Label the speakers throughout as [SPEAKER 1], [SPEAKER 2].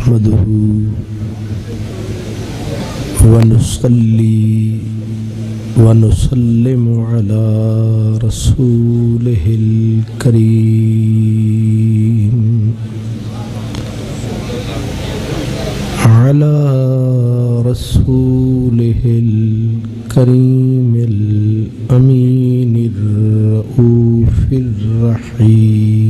[SPEAKER 1] نحمده ونصلي ونسلم على رسوله الكريم على رسوله الكريم الأمين الرؤوف الرحيم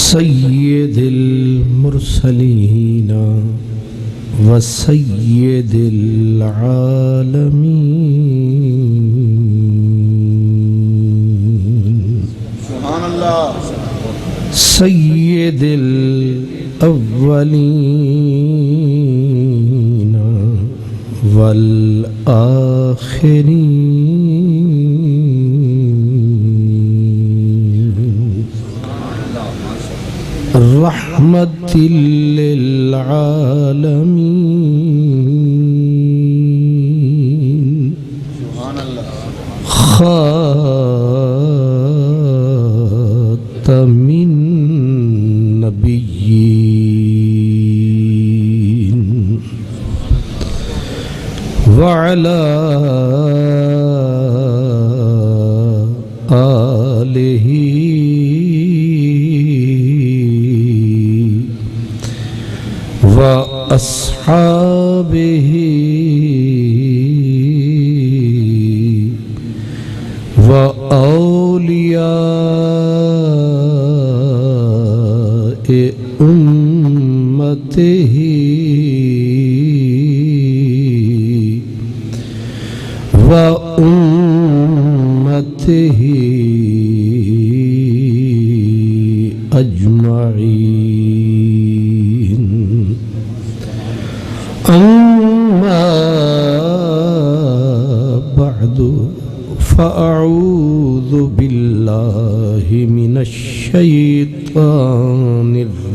[SPEAKER 1] سيد المرسلين وسيد العالمين
[SPEAKER 2] سبحان الله
[SPEAKER 1] سيد الأولين والآخرين رحمة للعالمين خاتم النبيين وعلى آله وأصحابه وأولياء أمته وأمته أجمعين أما بعد فأعوذ بالله من الشيطان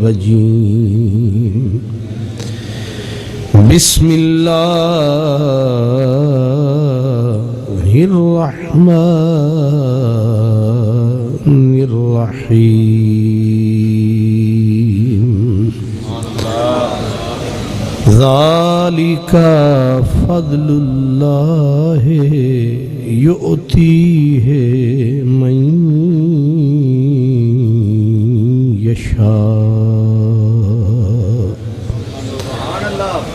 [SPEAKER 1] الرجيم بسم الله الرحمن الرحيم ذلك فضل الله يؤتيه من يشاء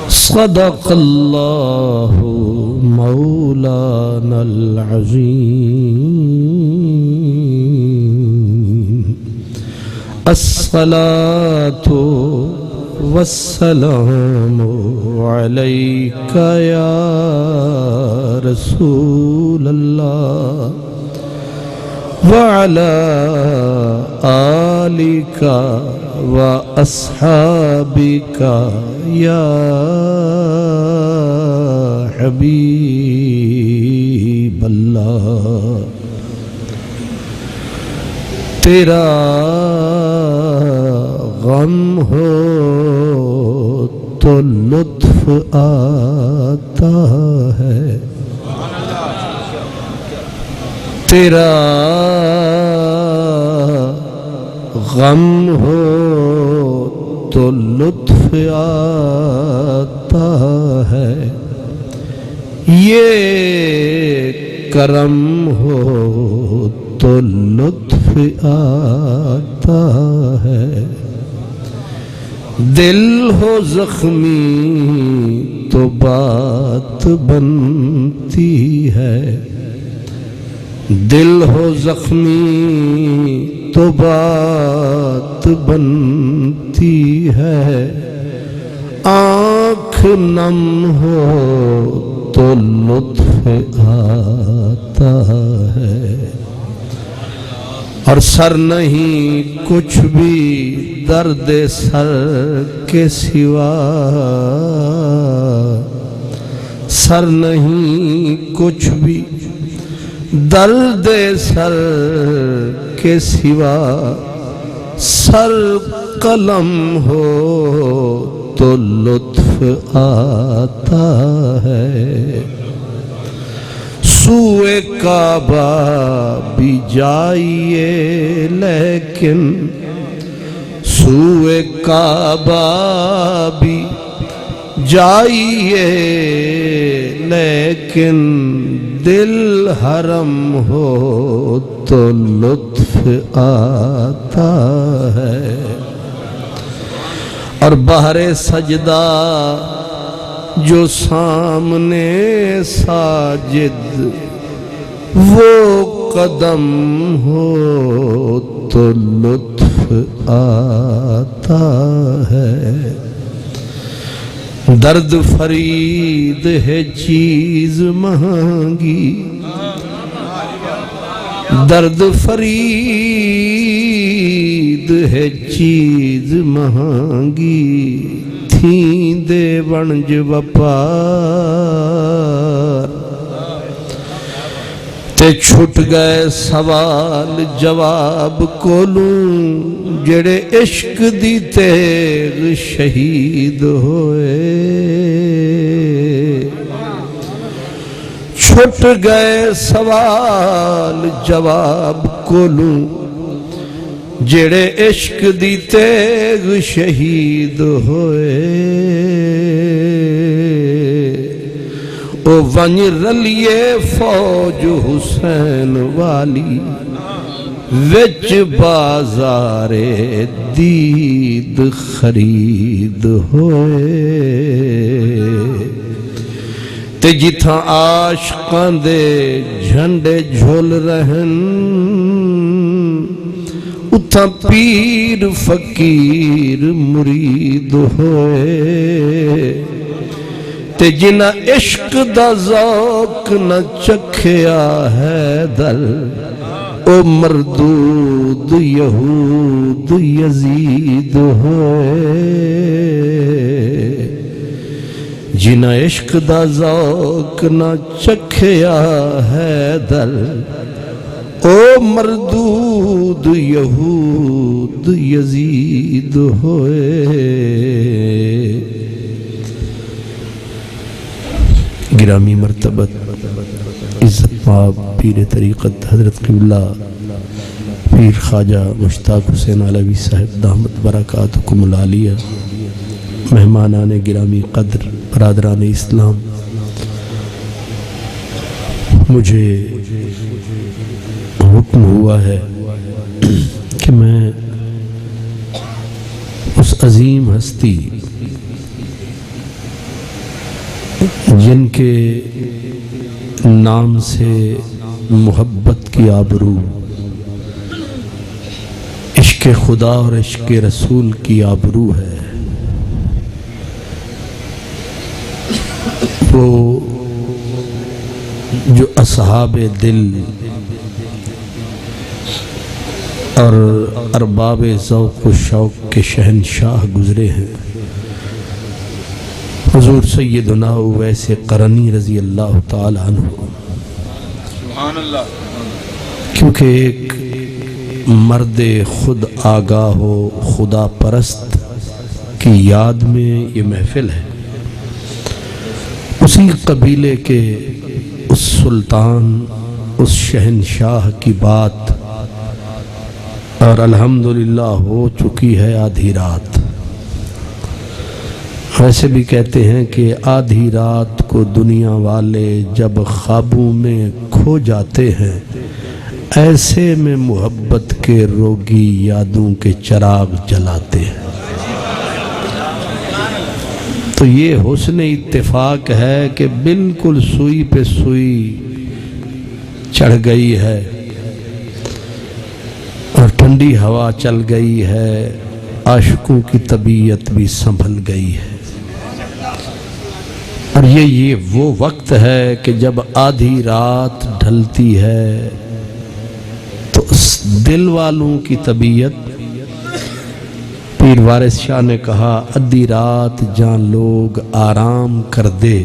[SPEAKER 1] صدق الله مولانا العظيم الصلاة والسلام عليك يا رسول الله وعلى آلك وأصحابك يا حبيب الله تیرا غم ہو تو لطف آتا ہے تیرا غم ہو تو لطف آتا ہے یہ کرم ہو تو لطف آتا ہے دل ہو زخمی تو بات بنتی ہے دل ہو زخمی تو بات بنتی ہے آنکھ نم ہو تو لطف آتا ہے اور سر نہیں کچھ بھی درد سر کے سوا سر نہیں کچھ بھی درد سر کے سوا سر قلم ہو تو لطف آتا ہے سوئے کعبہ بھی جائیے لیکن سوئے کعبہ بھی جائیے لیکن دل حرم ہو تو لطف آتا ہے، اور بہر سجدہ جو سامنے ساجد وہ قدم ہو تو لطف آتا ہے۔ درد فرید ہے چیز مہنگی، درد فرید ہے چیز مہنگی، تھیں دے ونج وپار تے چھٹ گئے سوال جواب کولوں، جڑے عشق دی تیغ شہید ہوئے، چھٹ گئے سوال جواب کولوں، جڑے عشق دی تیغ شہید ہوئے، او ونج رلیے فوج حسین والی، وچ بازار دید خرید ہوئے، تے جتھاں عاشقاں دے جھنڈے جھول رہن، اتھاں پیر فقیر مرید ہوئے، تے جنہ عشق دا ذوق نہ چکھیا ہے دل، او مردود یہود یزید ہوئے، جنہ عشق دا ذوق نہ چکھیا ہے دل، او مردود یہود یزید ہوئے۔ گرامی مرتبت عزت مآب پیر طریقت حضرت قبلہ پیر خواجہ مشتاق حسین علوی صاحب دامت برکاتکم العالیہ، مہمانان گرامی قدر، برادران اسلام، مجھے حکم ہوا ہے کہ میں اس عظیم ہستی جن کے نام سے محبت کی آبرو، عشق خدا اور عشق رسول کی آبرو ہے، وہ جو اصحاب دل اور ارباب ذوق و شوق کے شہنشاہ گزرے ہیں، حضور سیدنا اویس قرنی رضی اللہ تعالی عنہ، کیونکہ ایک مرد خود آگاہ و خدا پرست کی یاد میں یہ محفل ہے، اسی قبیلے کے اس سلطان، اس شہنشاہ کی بات، اور الحمدللہ ہو چکی ہے آدھی رات۔ ویسے بھی کہتے ہیں کہ آدھی رات کو دنیا والے جب خوابوں میں کھو جاتے ہیں، ایسے میں محبت کے روگی یادوں کے چراغ جلاتے ہیں۔ تو یہ حسن اتفاق ہے کہ بالکل سوئی پہ سوئی چڑھ گئی ہے، اور ٹھنڈی ہوا چل گئی ہے، عاشقوں کی طبیعت بھی سنبھل گئی ہے، اور یہ وہ وقت ہے کہ جب آدھی رات ڈھلتی ہے تو اس دل والوں کی طبیعت، پیر وارث شاہ نے کہا ادھی رات جان لوگ آرام کر دے،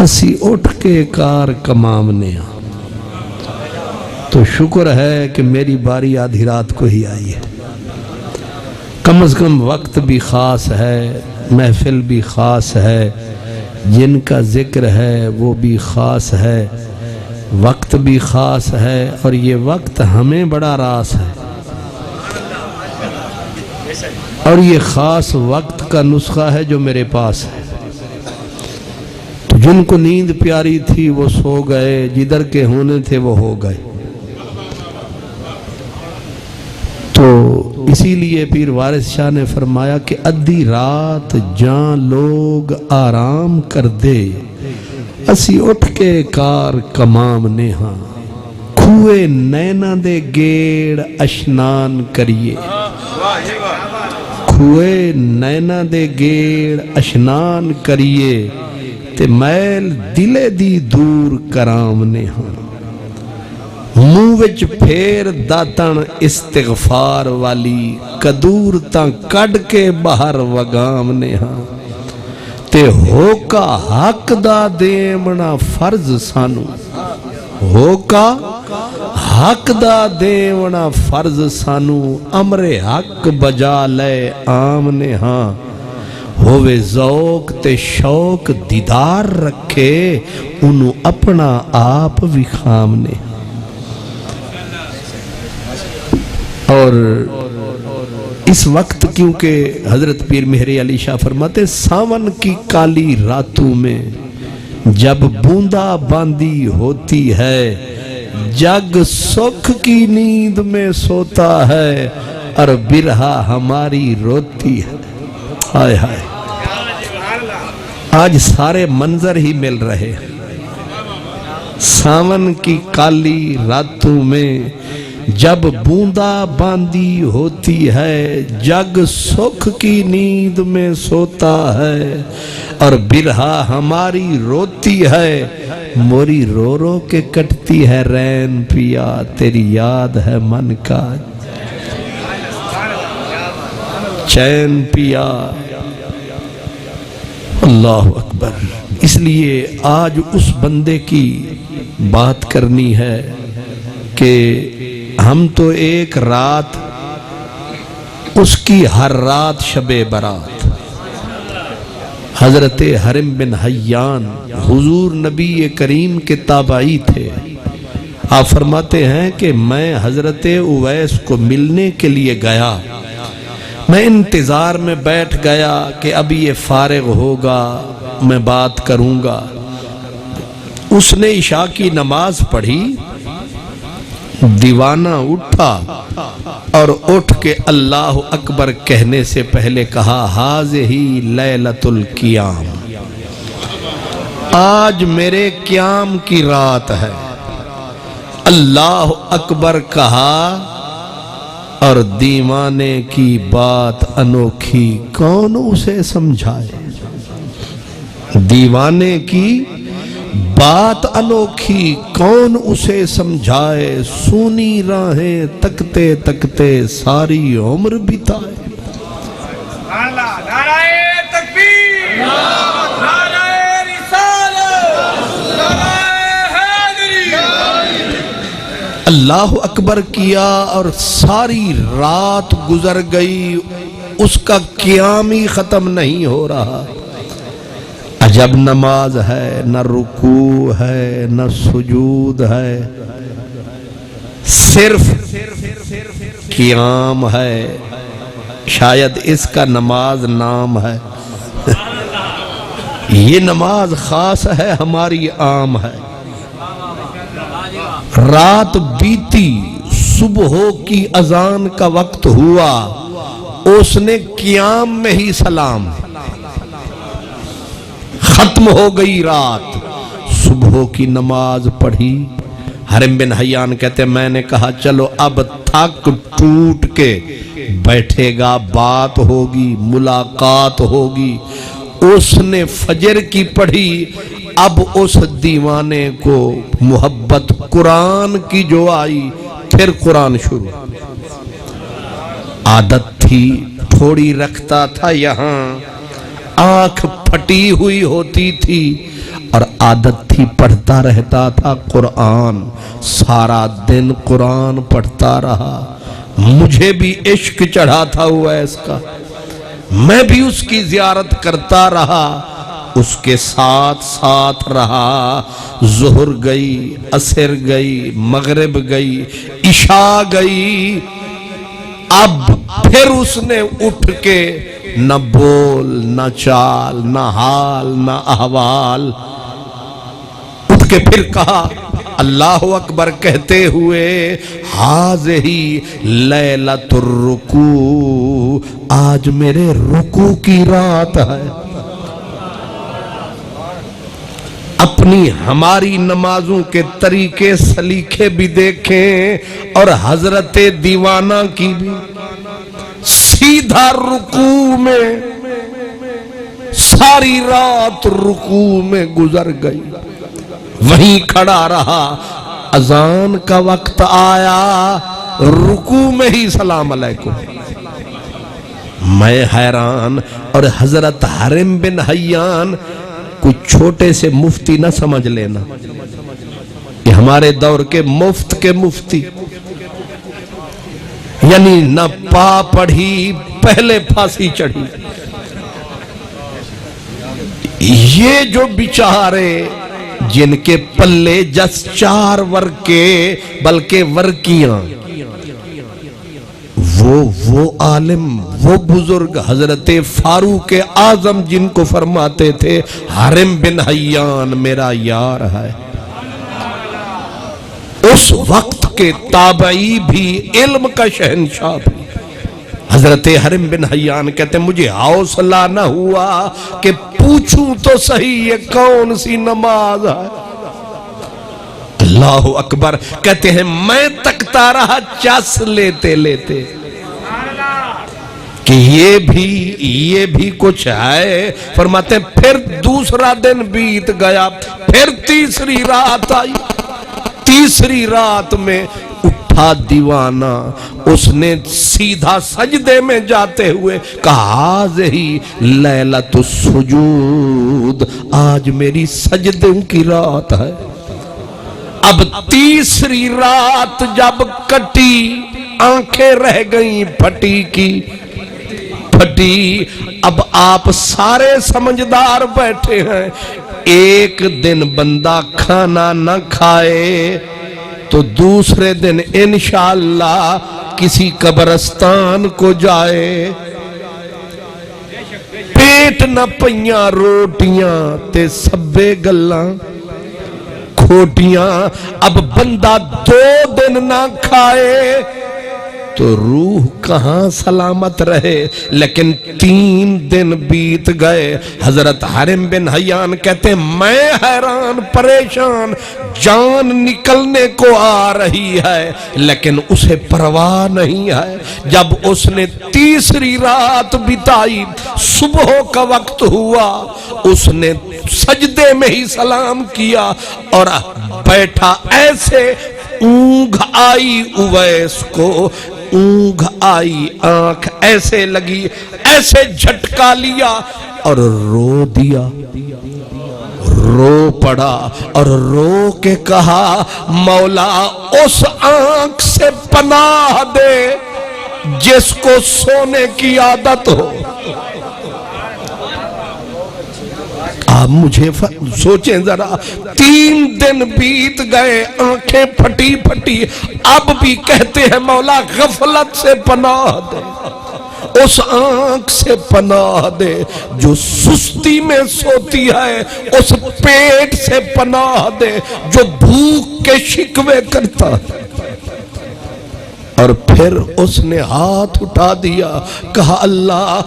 [SPEAKER 1] اسی اٹھ کے کار کمامنے آ۔ تو شکر ہے کہ میری باری آدھی رات کو ہی آئی ہے، کم از کم وقت بھی خاص ہے، محفل بھی خاص ہے، جن کا ذکر ہے وہ بھی خاص ہے، وقت بھی خاص ہے اور یہ وقت ہمیں بڑا راس ہے، اور یہ خاص وقت کا نسخہ ہے جو میرے پاس ہے۔ تو جن کو نیند پیاری تھی وہ سو گئے، جدھر کے ہونے تھے وہ ہو گئے۔ تو اسی لیے پیر وارث شاہ نے فرمایا کہ ادھی رات جاں لوگ آرام کر دے، اسی اٹھ کے کار کمام نے ہاں، کھوئے نینا دے گیڑ اشنان کریے، کھوئے نینا دے گیڑ اشنان کریے، تے میل دلے دی دور کرام نے ہاں، منہ وچ پھیر داتن استغفار والی، کدور تاں کڈ کے باہر وگام نے ہاں، تے ہو کا حق دا دیمنا فرض سانو، ہو کا حق دا دیمنا فرض سانو، امر حق بجا لے آمنے ہاں، ہووے ذوق تے شوق دیدار رکھے، انہوں اپنا آپ وکھامنے۔ اور اس وقت کیونکہ حضرت پیر مہر علی شاہ فرماتے ساون کی کالی راتوں میں جب بوندا باندی ہوتی ہے، جگ سکھ کی نیند میں سوتا ہے، اور برہا ہماری روتی ہے۔ ہائے ہائے، آج سارے منظر ہی مل رہے ہیں۔ ساون کی کالی راتوں میں جب بوندا باندی ہوتی ہے، جگ سکھ کی نیند میں سوتا ہے، اور برہا ہماری روتی ہے، موری رو رو کے کٹتی ہے رین پیا، تیری یاد ہے من کا چین پیا۔ اللہ اکبر۔ اس لیے آج اس بندے کی بات کرنی ہے کہ ہم تو ایک رات، اس کی ہر رات شب برات۔ حضرت حرم بن حیان حضور نبی کریم کے تابعی تھے۔ آپ فرماتے ہیں کہ میں حضرت اویس کو ملنے کے لیے گیا، میں انتظار میں بیٹھ گیا کہ اب یہ فارغ ہوگا، میں بات کروں گا۔ اس نے عشاء کی نماز پڑھی، دیوانہ اٹھا اور اٹھ کے اللہ اکبر کہنے سے پہلے کہا ہاذہی لیلۃ القیام، آج میرے قیام کی رات ہے۔ اللہ اکبر کہا اور دیوانے کی بات انوکھی کون اسے سمجھائے، دیوانے کی بات انوکھی کون اسے سمجھائے، سونی راہیں تکتے تکتے ساری عمر بتائے۔
[SPEAKER 2] نعرہ تکبیر، نعرہ رسالت، نعرہ حیدری۔
[SPEAKER 1] اللہ اکبر کیا اور ساری رات گزر گئی، اس کا قیام ہی ختم نہیں ہو رہا۔ عجب نماز ہے، نہ رکوع ہے نہ سجود ہے، صرف قیام ہے۔ شاید اس کا نماز نام ہے، یہ نماز خاص ہے، ہماری عام ہے۔ رات بیتی، صبح کی اذان کا وقت ہوا، اس نے قیام میں ہی سلام، ختم ہو گئی رات۔ صبح کی نماز پڑھی۔ حرم بن حیان کہتے ہیں میں نے کہا چلو اب تھک ٹوٹ کے بیٹھے گا، بات ہوگی، ملاقات ہوگی۔ اس نے فجر کی پڑھی۔ اب اس دیوانے کو محبت قرآن کی جو آئی، پھر قرآن شروع۔ عادت تھی، تھوڑی رکھتا تھا یہاں، آنکھ پھٹی ہوئی ہوتی تھی، اور عادت تھی پڑھتا رہتا تھا قرآن، سارا دن قرآن پڑھتا رہا۔ مجھے بھی عشق چڑھا تھا اویس کا، میں بھی اس کی زیارت کرتا رہا، اس کے ساتھ ساتھ رہا، ظہر گئی، عصر گئی، مغرب گئی، عشاء گئی، اب پھر اس نے اٹھ کے نہ بول، نہ چال، نہ حال، نہ احوال، اٹھ کے پھر کہا اللہ اکبر کہتے ہوئے، ہاذہی لیلۃ الرکوع، آج میرے رکوع کی رات ہے۔ اپنی ہماری نمازوں کے طریقے سلیقے بھی دیکھیں اور حضرت دیوانہ کی بھی، سیدھا رکوع میں، ساری رات رکوع میں گزر گئی، وہیں کھڑا رہا، اذان کا وقت آیا، رکوع میں ہی سلام علیکم۔ میں حیران، اور حضرت حرم بن حیان کوئی چھوٹے سے مفتی نہ سمجھ لینا، یہ ہمارے دور کے مفتی، یعنی نہ پا پڑھی پہلے پھانسی چڑھی۔ یہ جو بیچارے جن کے پلے جس 4 ورکے بلکہ ورکیاں، وہ عالم، وہ بزرگ حضرت فاروق اعظم جن کو فرماتے تھے حرم بن حیان میرا یار ہے، اس وقت کے تابعی بھی، علم کا شہنشاہ بھی، حضرت حرم بن حیان کہتے ہیں مجھے حوصلہ نہ ہوا کہ پوچھوں تو صحیح یہ کون سی نماز ہے۔ اللہ اکبر، کہتے ہیں میں تکتا رہا چس لیتے لیتے کہ یہ بھی کچھ ہے۔ فرماتے ہیں پھر دوسرا دن بیت گیا، پھر تیسری رات آئی، تیسری رات میں اٹھا دیوانہ، اس نے سیدھا سجدے میں جاتے ہوئے کہا ہاذہی لیلۃ السجود، آج میری سجدوں کی رات ہے۔ اب تیسری رات جب کٹی، آنکھیں رہ گئیں پھٹی کی پھٹی، اب آپ سارے سمجھدار بیٹھے ہیں، ایک دن بندہ کھانا نہ کھائے تو دوسرے دن انشاءاللہ کسی قبرستان کو جائے، پیٹ نہ پئیاں روٹیاں تے سبے گلاں کھوٹیاں، اب بندہ 2 دن نہ کھائے تو روح کہاں سلامت رہے۔ لیکن 3 دن بیت گئے، حضرت حرم بن حیان کہتے ہیں میں حیران پریشان، جان نکلنے کو آ رہی ہے لیکن اسے پرواہ نہیں ہے۔ جب اس نے تیسری رات بتائی، صبح کا وقت ہوا، اس نے سجدے میں ہی سلام کیا اور بیٹھا، ایسے اونگھ آئی اویس کو، اونگھ آئی، آنکھ ایسے لگی، ایسے جھٹکا لیا اور رو دیا، رو پڑا اور رو کے کہا مولا اس آنکھ سے پناہ دے جس کو سونے کی عادت ہو۔ آپ مجھے سوچیں ذرا، 3 دن بیت گئے، آنکھیں پھٹی پھٹی، اب بھی کہتے ہیں مولا غفلت سے پناہ دے، اس آنکھ سے پناہ دے جو سستی میں سوتی ہے، اس پیٹ سے پناہ دے جو بھوک کے شکوے کرتا ہے۔ اور پھر اس نے ہاتھ اٹھا دیا، کہا اللہ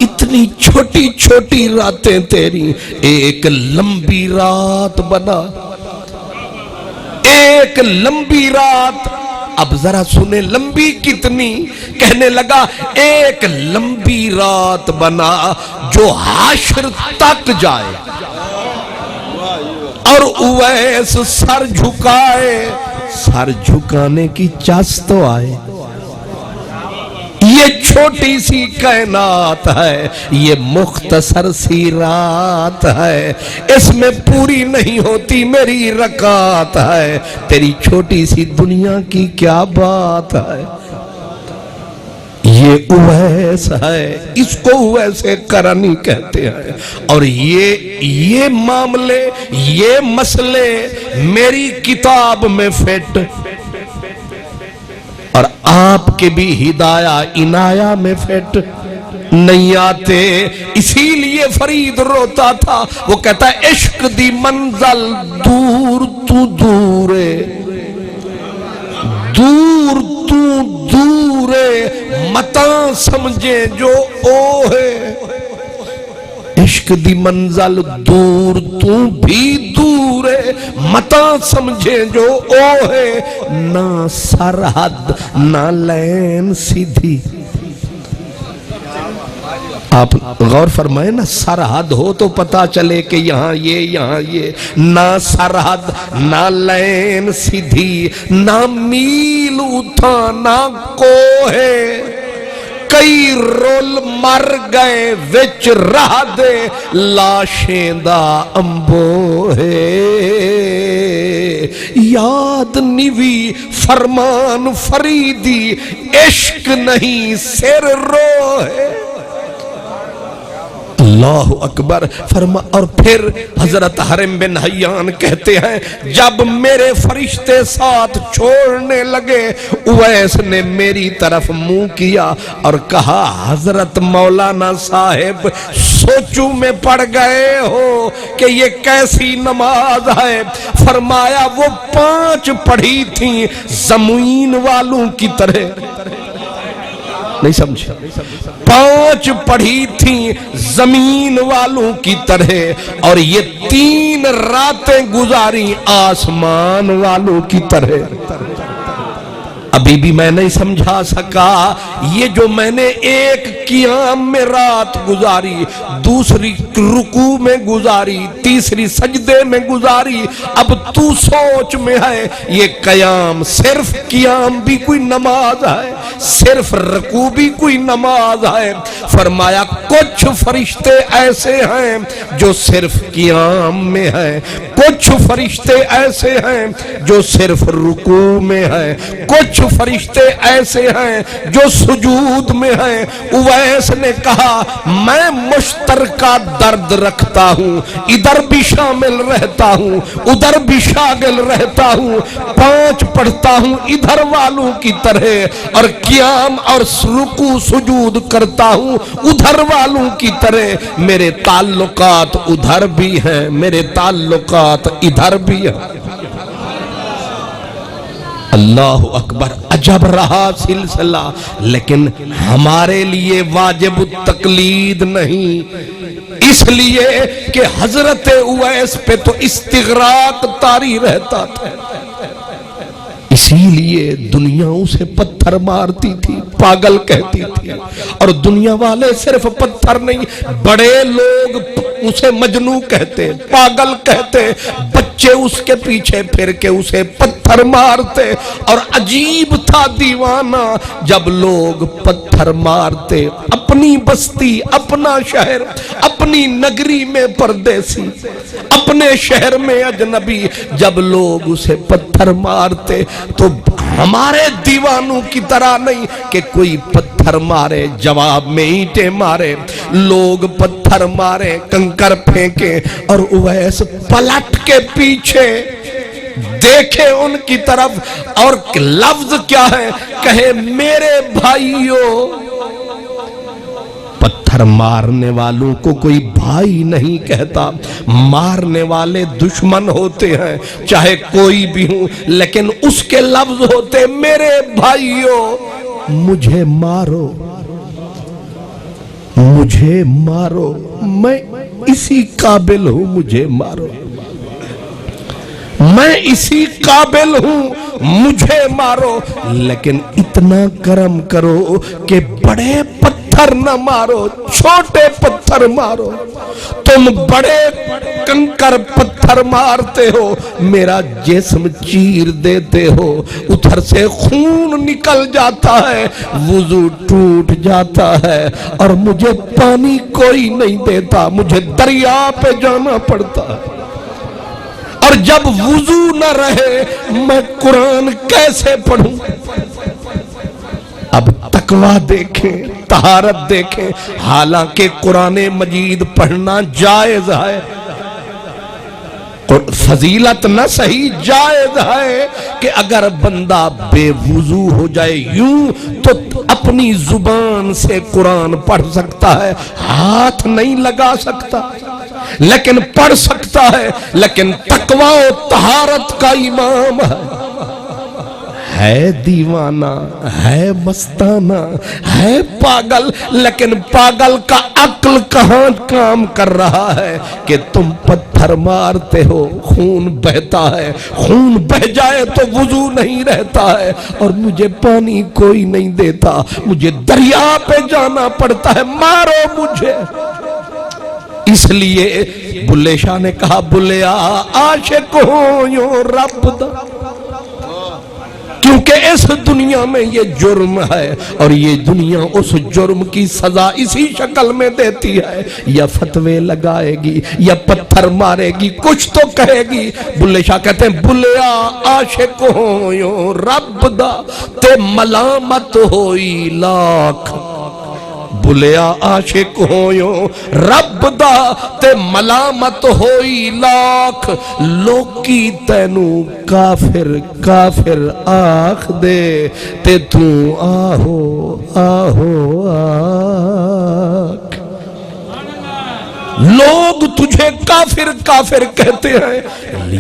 [SPEAKER 1] اتنی چھوٹی چھوٹی راتیں تیری ایک لمبی رات بنا، ایک لمبی رات۔ اب ذرا سنیں لمبی کتنی، کہنے لگا ایک لمبی رات بنا جو حشر تک جائے، اور اویس سر جھکائے، سر جھکانے کی چاس تو آئے۔ یہ چھوٹی سی کائنات ہے، یہ مختصر سی رات ہے، اس میں پوری نہیں ہوتی میری رکعت ہے، تیری چھوٹی سی دنیا کی کیا بات ہے۔ یہ یہ اویس ہے، اس کو اویس قرنی کہتے ہیں، اور یہ معاملے، یہ مسئلے میری کتاب میں فٹ اور آپ کے بھی ہدایہ عنایہ میں فٹ نہیں آتے۔ اسی لیے فرید روتا تھا، وہ کہتا ہے عشق دی منزل دور تو دور دور تو دور متا سمجھے جو او ہے، عشق دی منزل دور تو بھی دور ہے، متا سمجھے جو او ہے، نہ سرحد نہ لین سیدھی۔ آپ غور فرمائیں نا، سرحد ہو تو پتا چلے کہ یہاں یہ، نہ سرحد نہ لین سیدھی، نہ میل اتھا نہ کوہ، کئی رول مر گئے وچ راہ دے، لاشیں دا امبو ہے، یاد نیوی فرمان فریدی، عشق نہیں سر رو ہے۔ اللہ اکبر فرما۔ اور پھر حضرت حرم بن حیان کہتے ہیں جب میرے فرشتے ساتھ چھوڑنے لگے، اویس نے میری طرف منہ کیا اور کہا حضرت مولانا صاحب سوچوں میں پڑ گئے ہو کہ یہ کیسی نماز ہے؟ فرمایا وہ 5 پڑھی تھیں زمین والوں کی طرح، نہیں سمجھے، 5 پڑھی تھیں زمین والوں کی طرح، اور یہ 3 راتیں گزاری آسمان والوں کی طرح۔ ابھی بھی میں نہیں سمجھا سکا، یہ جو میں نے ایک قیام میں رات گزاری، دوسری رکوع میں گزاری، تیسری سجدے میں گزاری، اب تو سوچ میں ہے یہ قیام صرف قیام بھی کوئی نماز ہے، صرف رکوع بھی کوئی نماز ہے؟ فرمایا کچھ فرشتے ایسے ہیں جو صرف قیام میں ہیں، کچھ فرشتے ایسے ہیں جو صرف رکوع میں ہیں، کچھ فرشتے ایسے ہیں جو سجود میں ہیں۔ اویس نے کہا میں مشترکہ درد رکھتا ہوں، ادھر بھی شامل رہتا ہوں، ادھر بھی شاغل رہتا ہوں، 5 پڑھتا ہوں ادھر والوں کی طرح، اور قیام اور رکوع سجود کرتا ہوں ادھر والوں کی طرح۔ میرے تعلقات ادھر بھی ہیں، میرے تعلقات ادھر بھی ہیں۔ اللہ اکبر، عجب رہا سلسلہ، لیکن ہمارے لیے واجب التقلید نہیں، اس لیے کہ حضرت اویس پہ تو استغراق طاری رہتا تھا، اسی لیے دنیا اسے پتھر مارتی تھی، پاگل کہتی تھی، اور دنیا والے صرف پتھر نہیں، بڑے لوگ اسے مجنوں کہتے، پاگل کہتے، بچے اس کے پیچھے پھر کے اسے پتھر مارتے، اور عجیب تھا دیوانہ جب لوگ پتھر مارتے، اپنی بستی، اپنا شہر، اپنی نگری میں پردیسی، اپنے شہر میں اجنبی، جب لوگ اسے پتھر مارتے تو ہمارے دیوانوں کی طرح نہیں کہ کوئی پتھر مارے جواب میں اینٹیں مارے، لوگ پتھر مارے، کنکر پھینکے، اور اویس پلٹ کے پیچھے دیکھے ان کی طرف، اور لفظ کیا ہے؟ کہے میرے بھائیوں۔ پتھر مارنے والوں کو کوئی بھائی نہیں کہتا، مارنے والے دشمن ہوتے ہیں چاہے کوئی بھی ہوں، لیکن اس کے لفظ ہوتے میرے بھائیوں مجھے مارو، مجھے مارو، میں اسی قابل ہوں، مجھے مارو، میں اسی قابل ہوں، مجھے مارو، لیکن اتنا کرم کرو کہ بڑے پتھر نہ مارو، چھوٹے پتھر مارو۔ تم بڑے کنکر پتھر مارتے ہو، میرا جسم چیر دیتے ہو، ادھر سے خون نکل جاتا ہے، وضو ٹوٹ جاتا ہے، اور مجھے پانی کوئی نہیں دیتا، مجھے دریا پہ جانا پڑتا ہے، اور جب وضو نہ رہے میں قرآن کیسے پڑھوں؟ اب تقوی دیکھیں، طہارت دیکھیں، حالانکہ قرآن مجید پڑھنا جائز ہے، فضیلت نہ صحیح جائز ہے کہ اگر بندہ بے وضو ہو جائے یوں تو اپنی زبان سے قرآن پڑھ سکتا ہے، ہاتھ نہیں لگا سکتا لیکن پڑھ سکتا ہے، لیکن تقوی و طہارت کا امام ہے دیوانہ، ہے مستانہ، ہے پاگل، لیکن پاگل کا عقل کہاں کام کر رہا ہے کہ تم پتھر مارتے ہو، خون بہتا ہے، خون بہ جائے تو وضو نہیں رہتا ہے، اور مجھے پانی کوئی نہیں دیتا، مجھے دریا پہ جانا پڑتا ہے، مارو مجھے۔ اس لیے بلے شاہ نے کہا بلیا عاشق ہوں یوں رب دا، کیونکہ اس دنیا میں یہ جرم ہے اور یہ دنیا اس جرم کی سزا اسی شکل میں دیتی ہے، یا فتوے لگائے گی یا پتھر مارے گی، کچھ تو کہے گی۔ بلے شاہ کہتے ہیں بلیا عاشق ہوئیوں رب دا تے ملامت ہوئی لاکھ، بلیا عاشق ہویوں رب دا تے ملامت ہوئی لاکھ، لوکی تینو کافر کافر آخ دے تے تو آہو آہو آکھ۔ لوگ تجھے کافر کافر کہتے ہیں،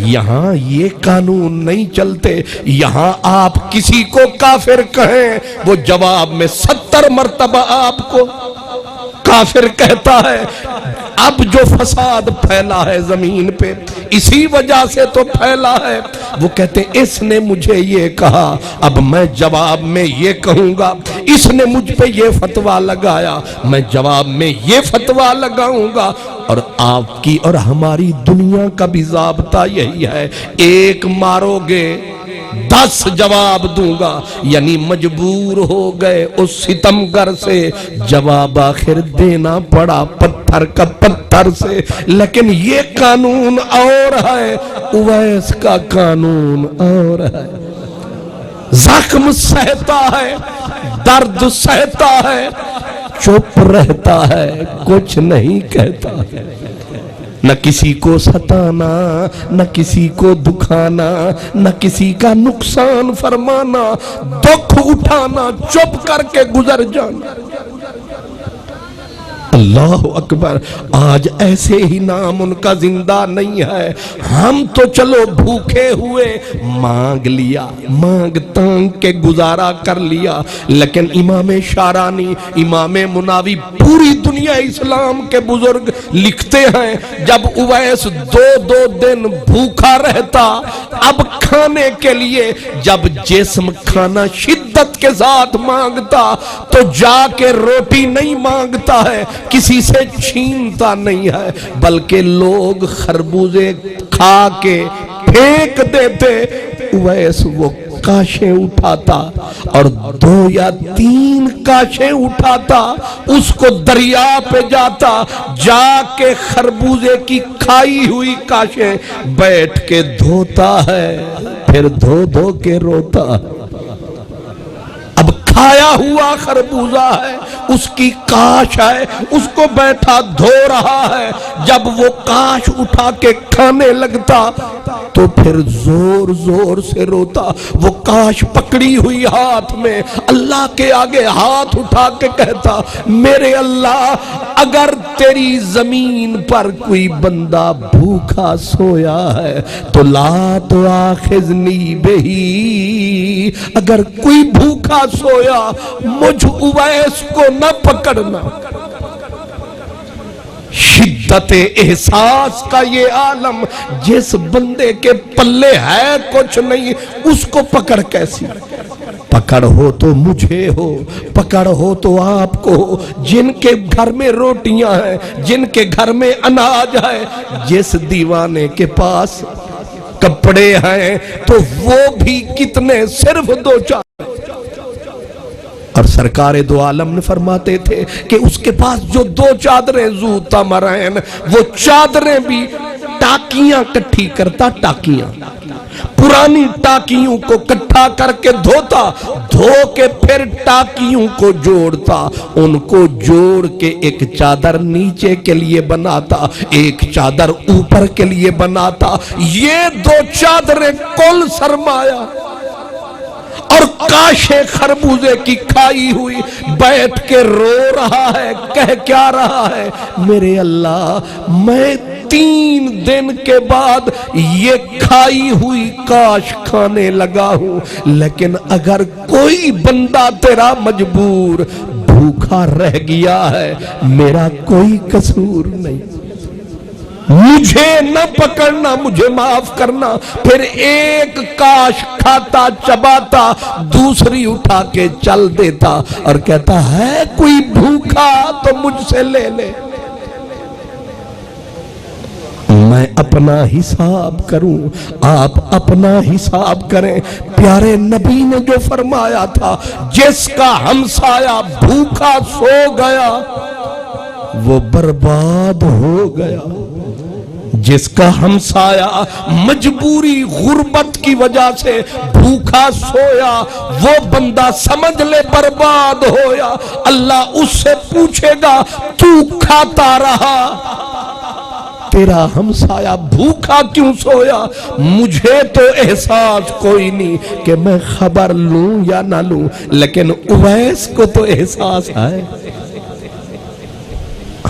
[SPEAKER 1] یہاں یہ قانون نہیں چلتے، یہاں آپ کسی کو کافر کہیں وہ جواب میں 70 مرتبہ آپ کو کافر کہتا ہے۔ اب جو فساد پھیلا ہے زمین پہ اسی وجہ سے تو پھیلا ہے۔ وہ کہتے ہیں اس نے مجھے یہ کہا، اب میں جواب میں یہ کہوں گا، اس نے مجھ پہ یہ فتویٰ لگایا، میں جواب میں یہ فتویٰ لگاؤں گا۔ اور آپ کی اور ہماری دنیا کا بھی ضابطہ یہی ہے، ایک مارو گے 10 جواب دوں گا، یعنی مجبور ہو گئے اس ستمگر سے جواب آخر دینا پڑا پتھر کا پتھر سے۔ لیکن یہ قانون اور ہے، اویس کا قانون اور ہے، زخم سہتا ہے، درد سہتا ہے، چپ رہتا ہے، کچھ نہیں کہتا ہے، نہ کسی کو ستانا، نہ کسی کو دکھانا، نہ کسی کا نقصان فرمانا، دکھ اٹھانا، چپ کر کے گزر جانا۔ اللہ اکبر، آج ایسے ہی نام ان کا زندہ نہیں ہے۔ ہم تو چلو بھوکے ہوئے مانگ لیا، مانگ تانگ کے گزارا کر لیا، لیکن امام شارانی، امام مناوی، پوری دنیا اسلام کے بزرگ لکھتے ہیں جب اویس 2 دن بھوکا رہتا، اب کھانے کے لیے جب جسم کھانا شدت کے ساتھ مانگتا تو جا کے روٹی نہیں مانگتا ہے، کسی سے چھینتا نہیں ہے، بلکہ لوگ خربوزے کھا کے پھینک دیتے، اویس وہ کاشیں اٹھاتا اور 2 یا 3 کاشیں اٹھاتا، اس کو دریا پہ جاتا، جا کے خربوزے کی کھائی ہوئی کاشیں بیٹھ کے دھوتا ہے، پھر دھو دھو کے روتا ہے۔ اب کھایا ہوا خربوزہ ہے، اس کی کاش ہے، اس کو بیٹھا دھو رہا ہے، جب وہ کاش اٹھا کے کھانے لگتا تو پھر زور زور سے روتا، وہ کاش پکڑی ہوئی ہاتھ میں اللہ کے آگے ہاتھ اٹھا کے کہتا، میرے اللہ اگر تیری زمین پر کوئی بندہ بھوکا سویا ہے تو لا تؤاخذنی بہی، اگر کوئی بھوکا سویا مجھ اویس کو نہ پکڑنا۔ شدت احساس کا یہ عالم، جس بندے کے پلے ہے کچھ نہیں اس کو پکڑ کیسی؟ پکڑ ہو تو مجھے ہو، پکڑ ہو تو آپ کو ہو، جن کے گھر میں روٹیاں ہیں، جن کے گھر میں اناج ہے، جس دیوانے کے پاس کپڑے ہیں تو وہ بھی کتنے، صرف 2-4۔ اور سرکار دو عالم نے فرماتے تھے کہ اس کے پاس جو 2 چادریں ذو تمرین، وہ چادریں بھی ٹاکیاں کٹھی کرتا، ٹاکیاں پرانی ٹاکیوں کو کٹھا کر کے دھوتا، دھو کے پھر ٹاکیوں کو جوڑتا، ان کو جوڑ کے ایک چادر نیچے کے لیے بناتا، ایک چادر اوپر کے لیے بناتا، یہ دو چادریں کل سرمایہ۔ اور کاشے خربوزے کی کھائی ہوئی بیٹھ کے رو رہا ہے، کہہ کیا رہا ہے؟ میرے اللہ، میں 3 دن کے بعد یہ کھائی ہوئی کاش کھانے لگا ہوں، لیکن اگر کوئی بندہ تیرا مجبور بھوکا رہ گیا ہے، میرا کوئی قصور نہیں، مجھے نہ پکڑنا، مجھے معاف کرنا۔ پھر ایک کاش کھاتا، چباتا، دوسری اٹھا کے چل دیتا اور کہتا ہے کوئی بھوکا تو مجھ سے لے لے، میں اپنا حساب کروں، آپ اپنا حساب کریں۔ پیارے نبی نے جو فرمایا تھا، جس کا ہمسایہ بھوکا سو گیا وہ برباد ہو گیا، جس کا ہمسایہ مجبوری غربت کی وجہ سے بھوکا سویا، وہ بندہ سمجھ لے برباد ہویا۔ اللہ اس سے پوچھے گا تو کھاتا رہا، تیرا ہمسایہ بھوکا کیوں سویا؟ مجھے تو احساس کوئی نہیں کہ میں خبر لوں یا نہ لوں، لیکن اویس کو تو احساس ہے۔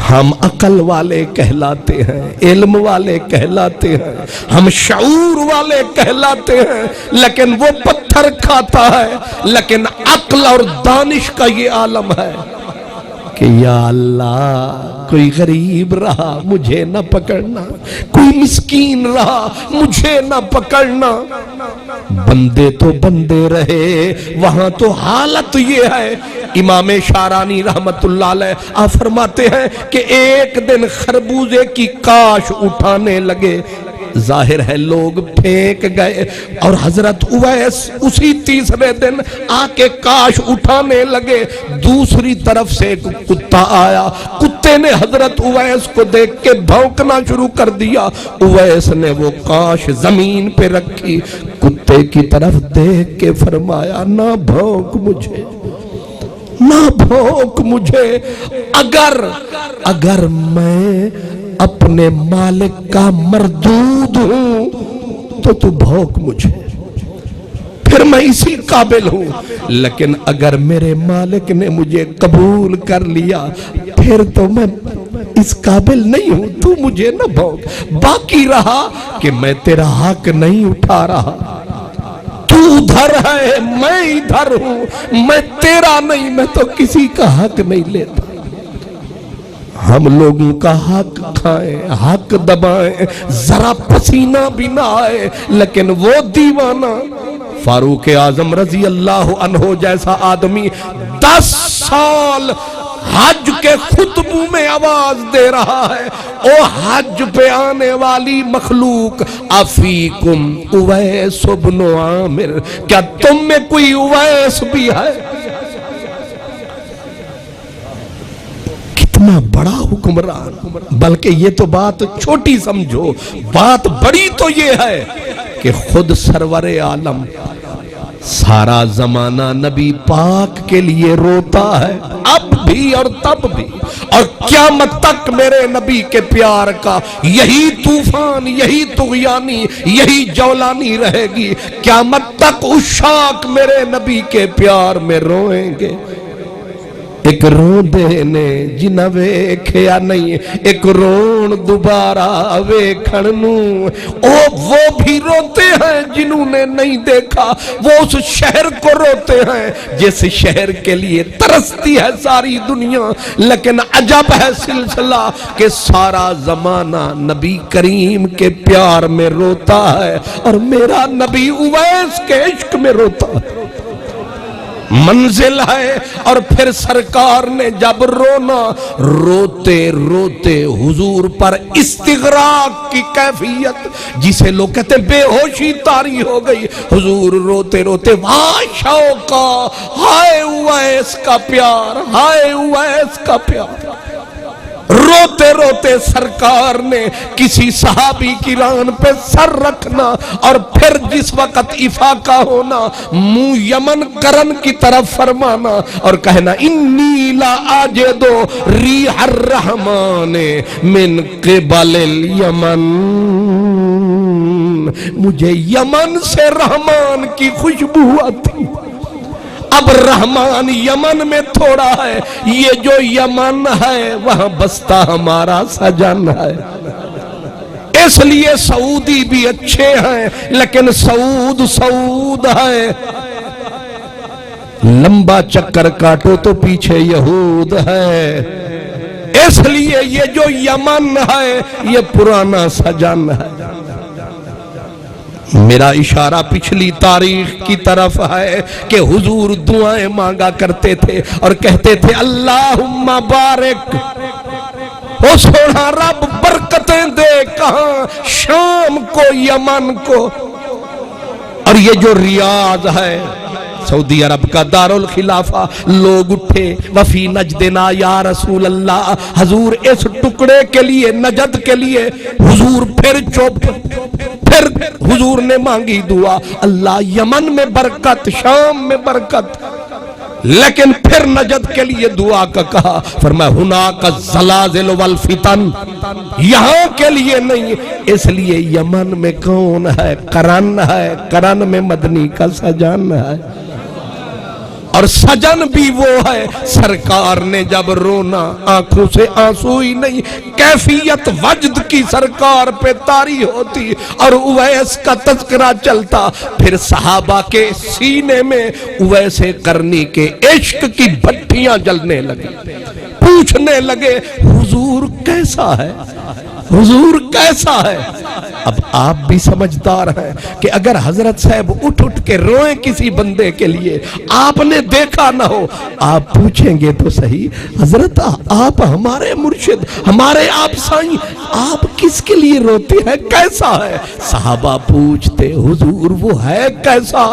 [SPEAKER 1] ہم عقل والے کہلاتے ہیں، علم والے کہلاتے ہیں، ہم شعور والے کہلاتے ہیں، لیکن وہ پتھر کھاتا ہے۔ لیکن عقل اور دانش کا یہ عالم ہے کہ یا اللہ، کوئی غریب رہا مجھے نہ پکڑنا، کوئی مسکین رہا مجھے نہ پکڑنا۔ بندے تو بندے رہے، وہاں تو حالت یہ ہے۔ امام شارانی رحمت اللہ علیہ آپ فرماتے ہیں کہ ایک دن خربوزے کی کاش اٹھانے لگے، ظاہر ہے لوگ پھینک گئے، اور حضرت اویس اسی تیسرے دن آ کے کاش اٹھانے لگے۔ دوسری طرف سے ایک کتا آیا، کتے نے حضرت اویس کو دیکھ کے بھونکنا شروع کر دیا۔ اویس نے وہ کاش زمین پہ رکھی، کتے کی طرف دیکھ کے فرمایا نہ بھونک مجھے، نہ بھونک مجھے، اگر میں اپنے مالک کا مردود ہوں تو بھونک مجھے، پھر میں اسی قابل ہوں، لیکن اگر میرے مالک نے مجھے قبول کر لیا پھر تو میں اس قابل نہیں ہوں، تو مجھے نہ بھونک۔ باقی رہا کہ میں تیرا حق نہیں اٹھا رہا، تو ادھر ہے میں ادھر ہوں، میں تیرا نہیں، میں تو کسی کا حق نہیں لیتا۔ ہم لوگوں کا حق کھائیں، حق دبائیں، ذرا پسینہ بھی نہ آئے، لیکن وہ دیوانہ فاروق اعظم رضی اللہ عنہ جیسا آدمی 10 سال حج کے خطبوں میں آواز دے رہا ہے، او حج پہ آنے والی مخلوق، افیکم اویس بن عامر، کیا تم میں کوئی اویس بھی ہے؟ کتنا بڑا حکمران! بلکہ یہ تو بات چھوٹی سمجھو، بات بڑی تو یہ ہے کہ خود سرور عالم سارا زمانہ نبی پاک کے لیے روتا ہے، اب بھی اور تب بھی، اور قیامت تک میرے نبی کے پیار کا یہی طوفان، یہی طغیانی، یہی جولانی رہے گی۔ قیامت تک عشاق میرے نبی کے پیار میں روئیں گے۔ ایک روندے نے جنہ ویکھیا نہیں، ایک رون دوبارہ ویکھن نوں، وہ بھی روتے ہیں جنہوں نے نہیں دیکھا، وہ اس شہر کو روتے ہیں جس شہر کے لیے ترستی ہے ساری دنیا۔ لیکن عجب ہے سلسلہ کہ سارا زمانہ نبی کریم کے پیار میں روتا ہے، اور میرا نبی اویس کے عشق میں روتا ہے۔ منزل ہے، اور پھر سرکار نے جب رونا، روتے روتے حضور پر استغراق کی کیفیت، جسے لوگ کہتے ہیں بے ہوشی طاری ہو گئی، حضور روتے روتے واہ شوقا، ہائے اویس کا پیار، ہائے اویس کا پیار۔ روتے روتے سرکار نے کسی صحابی کی ران پہ سر رکھنا اور پھر جس وقت افاقہ ہونا منہ یمن کرن کی طرف فرمانا اور کہنا انی لا آجدو ریح الرحمن من قبل الیمن، مجھے یمن سے رحمان کی خوشبو آتی۔ اب رحمان یمن میں تھوڑا ہے، یہ جو یمن ہے وہاں بستا ہمارا سجن ہے۔ اس لیے سعودی بھی اچھے ہیں لیکن سعود ہے، لمبا چکر کاٹو تو پیچھے یہود ہے۔ اس لیے یہ جو یمن ہے یہ پرانا سجن ہے۔ میرا اشارہ پچھلی تاریخ کی طرف ہے کہ حضور دعائیں مانگا کرتے تھے اور کہتے تھے اللہم بارک، او سونا رب برکتیں دے، کہاں؟ شام کو، یمن کو۔ اور یہ جو ریاض ہے سعودی عرب کا دارالخلافہ، لوگ اٹھے وفی نجدنا یا رسول اللہ، حضور اس ٹکڑے کے لیے، نجد کے لیے، حضور پھر چپ، پھر حضور نے مانگی دعا اللہ یمن میں برکت، شام میں برکت، لیکن پھر نجد کے لیے دعا کا کہا، فرمایا ہناک الزلازل والفتن، یہاں کے لیے نہیں، اس لیے یمن میں کون ہے؟ قرن ہے، قرن میں مدنی کا سجن ہے، اور سجن بھی وہ ہے۔ سرکار نے جب رونا آنکھوں سے آنسو ہی نہیں، کیفیت وجد کی سرکار پہ طاری ہوتی اور اویس کا تذکرہ چلتا، پھر صحابہ کے سینے میں اویس قرنی کے عشق کی بھٹیاں جلنے لگی، پوچھنے لگے حضور کیسا ہے، حضور کیسا ہے؟ اب آپ بھی سمجھدار ہیں کہ اگر حضرت صاحب اٹھ کے روئیں کسی بندے کے لیے، آپ نے دیکھا نہ ہو، آپ پوچھیں گے تو صحیح حضرت آپ ہمارے مرشد، ہمارے آپ سائیں، آپ کس کے لیے روتے ہیں، کیسا ہے؟ صحابہ پوچھتے حضور وہ ہے کیسا؟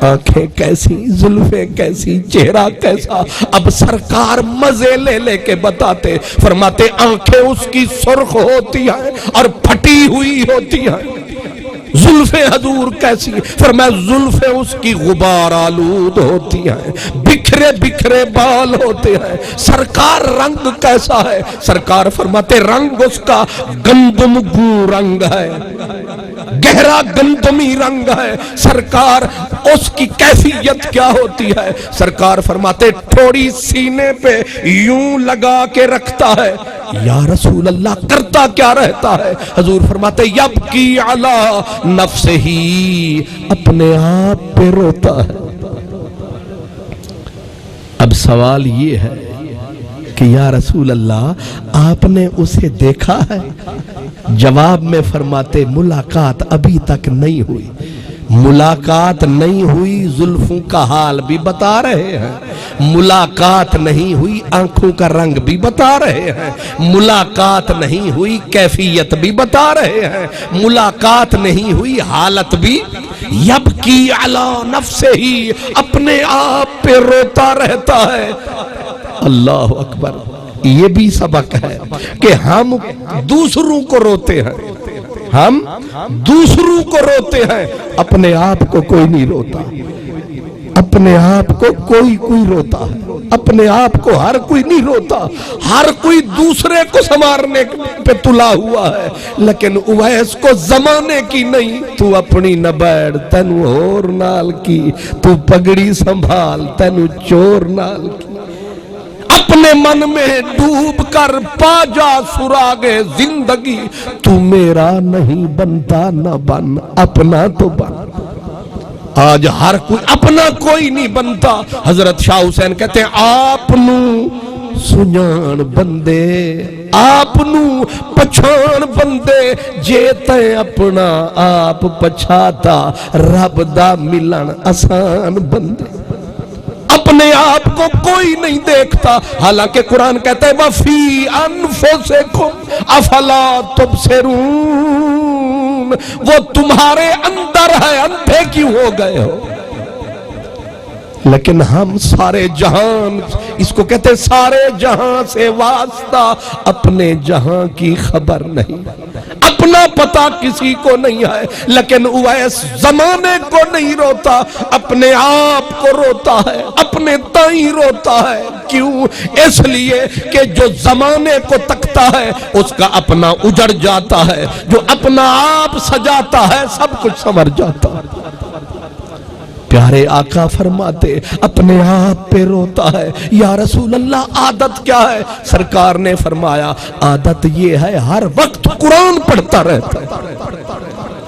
[SPEAKER 1] آنکھیں کیسی، زلفیں کیسی، چہرہ کیسا؟ اب سرکار مزے لے لے کے بتاتے، فرماتے آنکھیں اس کی سرخ ہوتی ہیں اور پھٹی ہوئی ہوتی ہیں۔ زلفیں حضور کیسی؟ فرمایا زلفیں اس کی غبار آلود ہوتی ہیں، بکھرے بکھرے بال ہوتے ہیں۔ سرکار رنگ کیسا ہے؟ سرکار فرماتے رنگ اس کا گندم گو رنگ ہے، گہرا گندمی رنگ ہے۔ سرکار اس کی کیفیت کیا ہوتی ہے؟ سرکار فرماتے تھوڑی سینے پہ یوں لگا کے رکھتا ہے، یا رسول اللہ کرتا کیا رہتا ہے؟ حضور فرماتے یبکی علی نفسہ ہی، اپنے آپ پہ روتا ہے۔ اب سوال یہ ہے کہ یا رسول اللہ آپ نے اسے دیکھا ہے؟ جواب میں فرماتے ملاقات ابھی تک نہیں ہوئی، ملاقات نہیں ہوئی، زلفوں کا حال بھی بتا رہے ہیں، ملاقات نہیں ہوئی، آنکھوں کا رنگ بھی بتا رہے ہیں، ملاقات نہیں ہوئی، کیفیت بھی بتا رہے ہیں، ملاقات نہیں ہوئی، حالت بھی۔ یبکی علی نفسہ ہی، اپنے آپ پہ روتا رہتا ہے۔ اللہ اکبر، یہ بھی سبق ہے کہ ہم دوسروں کو روتے ہیں، ہم دوسروں کو روتے ہیں، اپنے آپ کو کوئی نہیں روتا، اپنے آپ کو کوئی روتا ہے، اپنے آپ کو ہر کوئی نہیں روتا، ہر کوئی دوسرے کو سنوارنے پہ تلا ہوا ہے، لیکن اویس کو زمانے کی نہیں، تو اپنی نہ بیٹھ تینو ہور نال کی، تو پگڑی سنبھال تینو چور نال کی، اپنے من میں ڈوب کر پا جا سراغ زندگی، تو میرا نہیں بنتا نہ بن، اپنا تو بن۔ آج ہر کوئی اپنا کوئی نہیں بنتا۔ حضرت شاہ حسین کہتے ہیں آپ نو سنان بندے، آپ نو پچھان بندے، جے تے اپنا آپ پچھاتا، رب دا ملن آسان بندے۔ اپنے آپ کو کوئی نہیں دیکھتا، حالانکہ قرآن کہتا ہے وَفِي أَنفُسِكُمْ أَفَلَا تُبْصِرُونَ، وہ تمہارے اندر ہے، اندھے کیوں ہو گئے ہو؟ لیکن ہم سارے جہان، اس کو کہتے سارے جہاں سے واسطہ، اپنے جہاں کی خبر نہیں، اپنا پتہ کسی کو نہیں ہے۔ لیکن اویس زمانے کو نہیں روتا، اپنے آپ کو روتا ہے، اپنے تائیں روتا ہے۔ کیوں؟ اس لیے کہ جو زمانے کو تکتا ہے اس کا اپنا اجڑ جاتا ہے، جو اپنا آپ سجاتا ہے سب کچھ سنور جاتا ہے۔ پیارے آقا فرماتے اپنے آپ پہ روتا ہے۔ یا رسول اللہ عادت کیا ہے؟ سرکار نے فرمایا عادت یہ ہے ہر وقت قرآن پڑھتا رہتا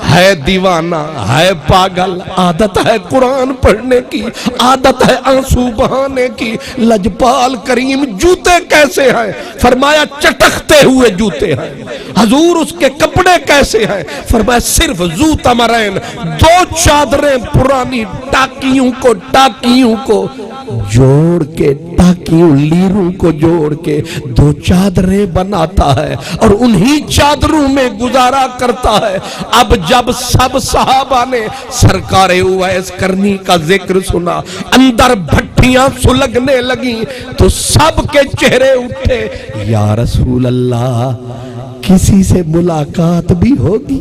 [SPEAKER 1] ہے دیوانہ، ہے پاگل، عادت ہے قرآن پڑھنے کی، عادت ہے آنسو بہانے کی۔ لجپال کریم جوتے کیسے ہیں؟ فرمایا چٹکتے ہوئے جوتے ہیں۔ حضور اس کے کپڑے کیسے ہیں؟ فرمایا صرف زو تمرین، دو چادریں پرانی ٹاکیوں کو جوڑ کے، ٹاکیوں لیروں کو جوڑ کے دو چادریں بناتا ہے اور انہی چادروں میں گزارا کرتا ہے۔ اب جب سب صحابہ نے سرکار اویس کرنی کا ذکر سنا، اندر بھٹیاں سلگنے لگیں تو سب کے چہرے اٹھے۔ یا رسول اللہ کسی سے ملاقات بھی ہوگی؟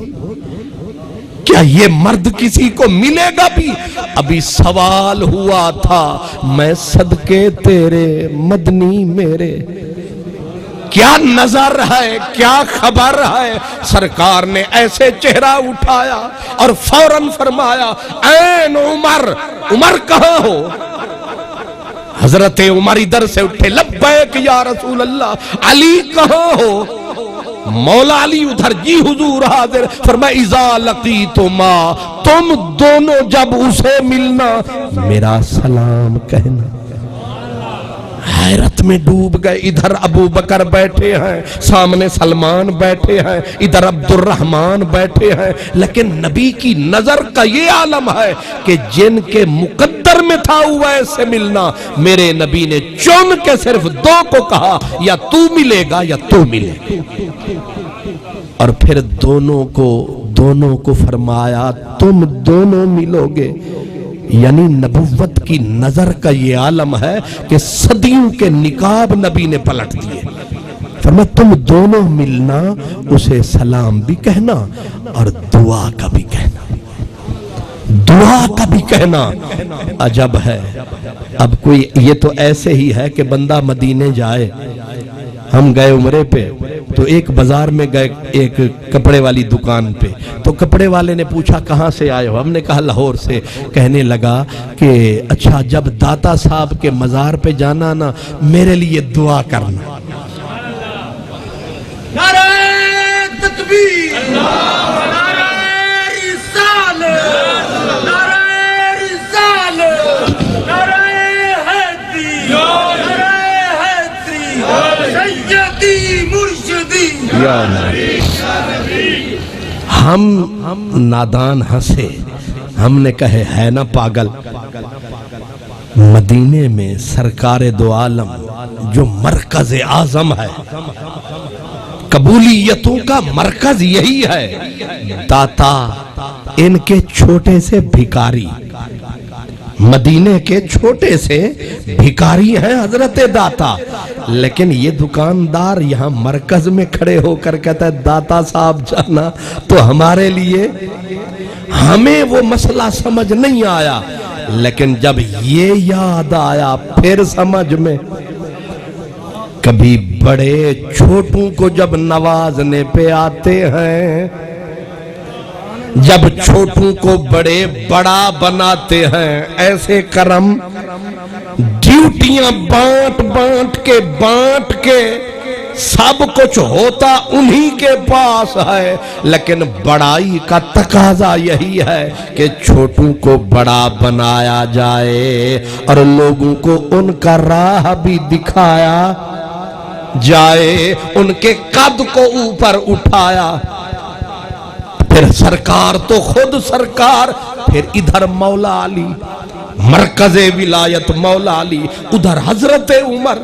[SPEAKER 1] کیا یہ مرد کسی کو ملے گا بھی؟ ابھی سوال ہوا تھا، میں صدقے تیرے مدنی میرے، کیا نظر ہے، کیا خبر ہے؟ سرکار نے ایسے چہرہ اٹھایا اور فوراً فرمایا این عمر، عمر کہاں ہو؟ حضرت عمر ادھر سے اٹھے، لبیک یا رسول اللہ۔ علی کہاں ہو؟ مولا علی ادھر، جی حضور حاضر۔ فرمایا اذا لقیتما، تم دونوں جب اسے ملنا میرا سلام کہنا۔ حیرت میں ڈوب گئے۔ ادھر ابو بکر بیٹھے ہیں، سامنے سلمان بیٹھے ہیں، ادھر عبد الرحمن بیٹھے ہیں، لیکن نبی کی نظر کا یہ عالم ہے کہ جن کے مقدر میں تھا اویس سے ملنا، میرے نبی نے چن کے صرف دو کو کہا یا تو ملے گا یا تو ملے گا، اور پھر دونوں کو فرمایا تم دونوں ملو گے۔ یعنی نبوت کی نظر کا یہ عالم ہے کہ صدیوں کے نقاب نبی نے پلٹ دیے۔ فرمایا تم دونوں ملنا، اسے سلام بھی کہنا اور دعا کا بھی کہنا، دعا کا بھی کہنا۔ عجب ہے، اب کوئی یہ تو ایسے ہی ہے کہ بندہ مدینے جائے۔ ہم گئے عمرے پہ تو ایک بازار میں گئے، ایک کپڑے والی دکان پہ، تو کپڑے والے نے پوچھا کہاں سے آئے ہو؟ ہم نے کہا لاہور سے۔ کہنے لگا کہ اچھا جب داتا صاحب کے مزار پہ جانا نا میرے لیے دعا کرنا۔
[SPEAKER 2] نعرہ تکبیر، نعرہ رسالت، نعرہ رسالت، نعرہ حیدری، نعرہ حیدری، سیدی مرشدی۔
[SPEAKER 1] ہم نادان ہنسے، ہم نے کہے ہے نا پاگل، مدینے میں سرکار دو عالم جو مرکز اعظم ہے، قبولیتوں کا مرکز یہی ہے، داتا ان کے چھوٹے سے بھکاری، مدینے کے چھوٹے سے بھکاری ہیں حضرت داتا، لیکن یہ دکاندار یہاں مرکز میں کھڑے ہو کر کہتا ہے داتا صاحب جانا تو ہمارے لیے، ہمیں وہ مسئلہ سمجھ نہیں آیا، لیکن جب یہ یاد آیا پھر سمجھ میں۔ کبھی بڑے چھوٹوں کو جب نوازنے پہ آتے ہیں، جب چھوٹوں کو بڑے بڑا بناتے ہیں، ایسے کرم ڈیوٹیاں بانٹ کے سب کچھ ہوتا انہی کے پاس ہے، لیکن بڑائی کا تقاضا یہی ہے کہ چھوٹوں کو بڑا بنایا جائے اور لوگوں کو ان کا راہ بھی دکھایا جائے، ان کے قد کو اوپر اٹھایا۔ پھر سرکار تو خود سرکار، پھر ادھر مولا علی، مرکز ولایت مولا علی، ادھر حضرت عمر،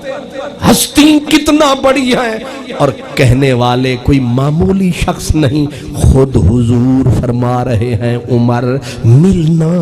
[SPEAKER 1] ہستی کتنا بڑی ہے، اور کہنے والے کوئی معمولی شخص نہیں، خود حضور فرما رہے ہیں عمر ملنا،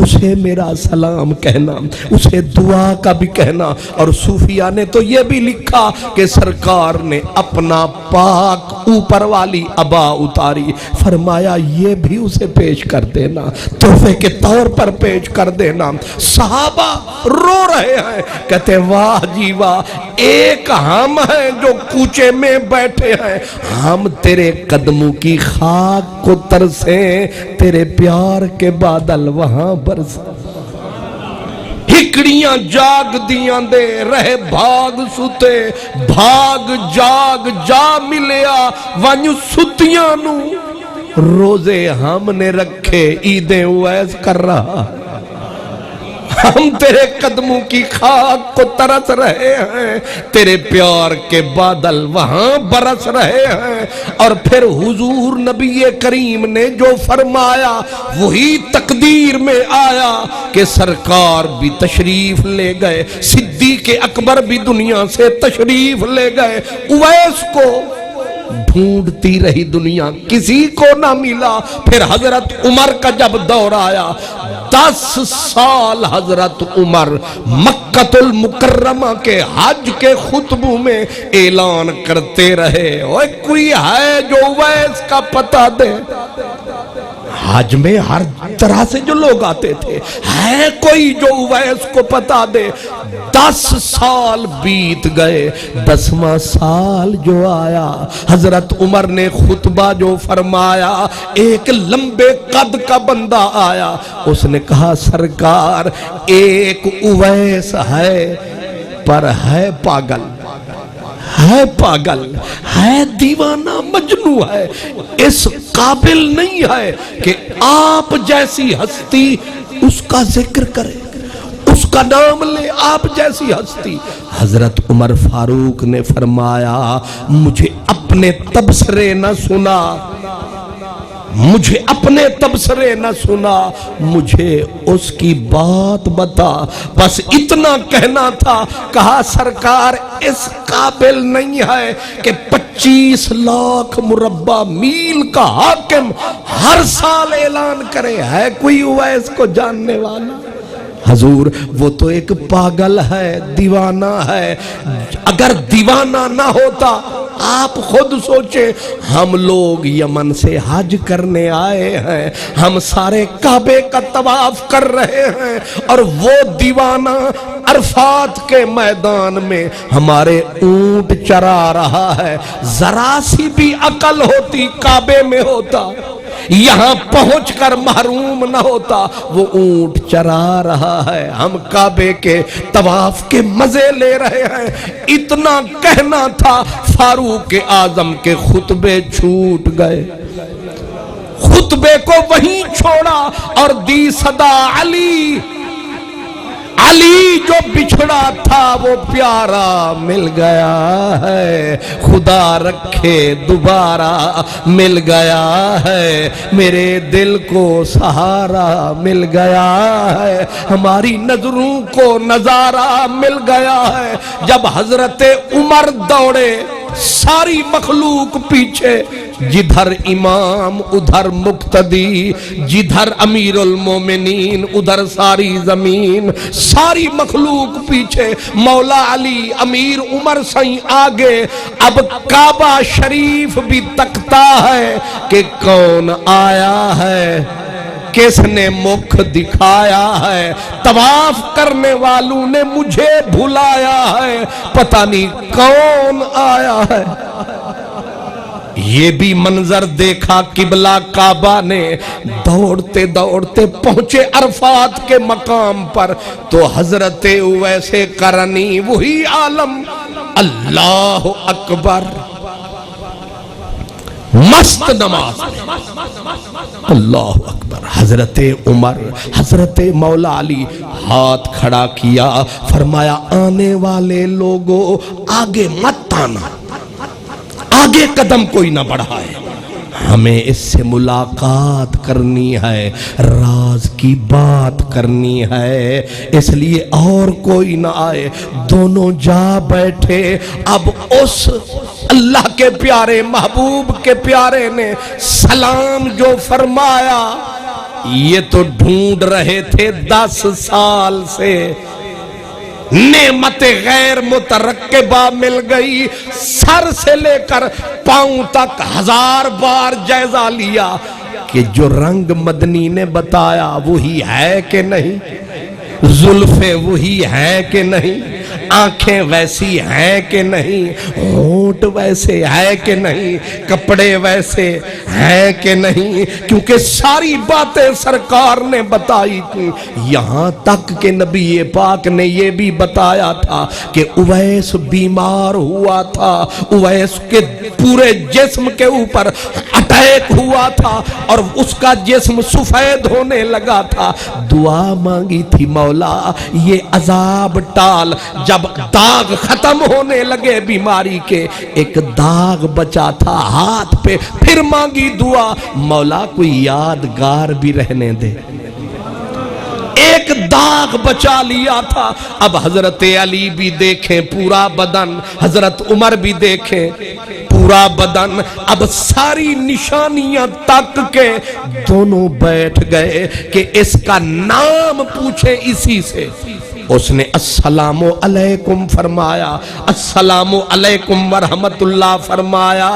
[SPEAKER 1] اسے میرا سلام کہنا، اسے دعا کا بھی کہنا۔ اور صوفیاء نے تو یہ بھی لکھا کہ سرکار نے اپنا پاک اوپر والی عبا اتاری، فرمایا یہ بھی اسے پیش کر دینا، تحفے کے طور پر پیش کر دینا۔ صحابہ رو رہے ہیں، کہتے واہ جی واہ، ایک ہم ہیں جو کوچے میں بیٹھے ہیں، ہم تیرے قدموں کی خاک کو ترسیں، تیرے پیار کے بادل وہاں برسیں۔ ہکڑیاں جاگ دیاں دے رہے بھاگ ستے، بھاگ جاگ جا ملیا ونج ستیاں نو، روزے ہم نے رکھے عیدیں اویس کر رہا، ہم تیرے قدموں کی خاک کو ترس رہے ہیں، تیرے پیار کے بادل وہاں برس رہے ہیں۔ اور پھر حضور نبی کریم نے جو فرمایا وہی تقدیر میں آیا کہ سرکار بھی تشریف لے گئے، صدیق اکبر بھی دنیا سے تشریف لے گئے، اویس کو ڈھونڈتی رہی دنیا، کسی کو نہ ملا۔ پھر حضرت عمر کا جب دور آیا، 10 سال حضرت عمر مکہ المکرمہ کے حج کے خطبوں میں اعلان کرتے رہے، اوے کوئی ہے جو اویس کا پتہ دے؟ حج میں ہر طرح سے جو لوگ آتے تھے، ہے کوئی جو اویس کو پتہ دے؟ 10 سال بیت گئے، 10واں سال جو آیا، حضرت عمر نے خطبہ جو فرمایا، ایک لمبے قد کا بندہ آیا، اس نے کہا سرکار ایک اویس ہے پر ہے پاگل، ہے پاگل، ہے دیوانہ، مجنوں ہے، اس قابل نہیں ہے کہ آپ جیسی ہستی اس کا ذکر کرے، اس کا نام لے، آپ جیسی ہستی۔ حضرت عمر فاروق نے فرمایا مجھے اپنے تبصرے نہ سنا، مجھے اپنے تبصرے نہ سنا، مجھے اس کی بات بتا، بس اتنا کہنا تھا۔ کہا سرکار اس قابل نہیں ہے کہ 25 لاکھ مربع میل کا حاکم ہر سال اعلان کرے، ہے کوئی اویس کو جاننے والا؟ حضور وہ تو ایک پاگل ہے، دیوانہ ہے، اگر دیوانہ نہ ہوتا آپ خود سوچیں، ہم لوگ یمن سے حج کرنے آئے ہیں، ہم سارے کعبے کا طواف کر رہے ہیں، اور وہ دیوانہ عرفات کے میدان میں ہمارے اونٹ چرا رہا ہے، ذرا سی بھی عقل ہوتی کعبے میں ہوتا، یہاں پہنچ کر محروم نہ ہوتا، وہ اونٹ چرا رہا ہے، ہم کعبے کے طواف کے مزے لے رہے ہیں۔ اتنا کہنا تھا، فاروق اعظم کے خطبے چھوٹ گئے، خطبے کو وہیں چھوڑا اور دی صدا علی، علی جو بچھڑا تھا وہ پیارا مل گیا ہے، خدا رکھے دوبارہ مل گیا ہے، میرے دل کو سہارا مل گیا ہے، ہماری نظروں کو نظارہ مل گیا ہے۔ جب حضرت عمر دوڑے ساری مخلوق پیچھے، جدھر امام ادھر مقتدی، جدھر امیر المومنین ادھر ساری زمین، ساری مخلوق پیچھے، مولا علی امیر عمر سائیں آگے۔ اب کعبہ شریف بھی تکتا ہے کہ کون آیا ہے، کس نے مکھ دکھایا ہے، طواف کرنے والوں نے مجھے بھلایا ہے، پتہ نہیں کون آیا ہے۔ یہ بھی منظر دیکھا قبلہ کعبہ نے، دوڑتے دوڑتے پہنچے عرفات کے مقام پر، تو حضرت اویس قرنی وہی عالم، اللہ اکبر، مست نماز، اللہ اکبر۔ حضرت عمر، حضرت مولا علی ہاتھ کھڑا کیا، فرمایا آنے والے لوگوں آگے مت آنا، آگے قدم کوئی نہ بڑھائے، ہمیں اس سے ملاقات کرنی ہے، راز کی بات کرنی ہے، اس لیے اور کوئی نہ آئے، دونوں جا بیٹھے۔ اب اس اللہ کے پیارے محبوب کے پیارے نے سلام جو فرمایا، یہ تو ڈھونڈ رہے تھے 10 سال سے، نعمت غیر مترکبہ مل گئی، سر سے لے کر پاؤں تک 1000 بار جائزہ لیا کہ جو رنگ مدنی نے بتایا وہی ہے کہ نہیں، زلفیں وہی ہے کہ نہیں، آنکھیں ویسی ہیں کہ نہیں، ہونٹ ویسے ہے کہ نہیں، کپڑے ویسے ہیں کہ نہیں، کیونکہ ساری باتیں سرکار نے بتائی تھی، یہاں تک کہ نبی پاک نے یہ بھی بتایا تھا کہ اویس بیمار ہوا تھا، اویس کے پورے جسم کے اوپر اٹیک ہوا تھا اور اس کا جسم سفید ہونے لگا تھا، دعا مانگی تھی مولا یہ عذاب ٹال، جب داغ ختم ہونے لگے بیماری کے، ایک داغ بچا تھا ہاتھ پہ، پھر مانگی دعا مولا کوئی یادگار بھی رہنے دے، ایک داغ بچا لیا تھا۔ اب حضرت علی بھی دیکھیں پورا بدن، حضرت عمر بھی دیکھیں پورا بدن، اب ساری نشانیاں تک کے دونوں بیٹھ گئے کہ اس کا نام پوچھے اسی سے۔ اس نے السلام علیکم فرمایا، السلام علیکم ورحمت اللہ فرمایا،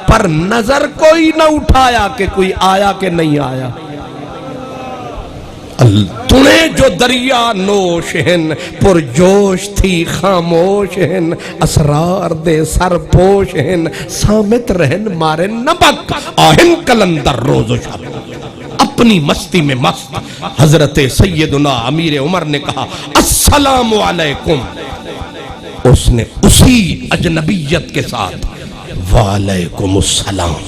[SPEAKER 1] پر نظر کوئی نہ اٹھایا کہ کوئی آیا کہ نہیں آیا۔ تُنے جو دریا نوش ہن، پرجوش تھی خاموش ہن، اسرار دے سر پوش ہن، سامت رہن مارے نبک آہن کلندر روز و شب۔ اپنی مستی میں مست حضرت سیدنا امیر عمر نے کہا السلام علیکم، اس نے اسی اجنبیت کے ساتھ وعلیکم السلام،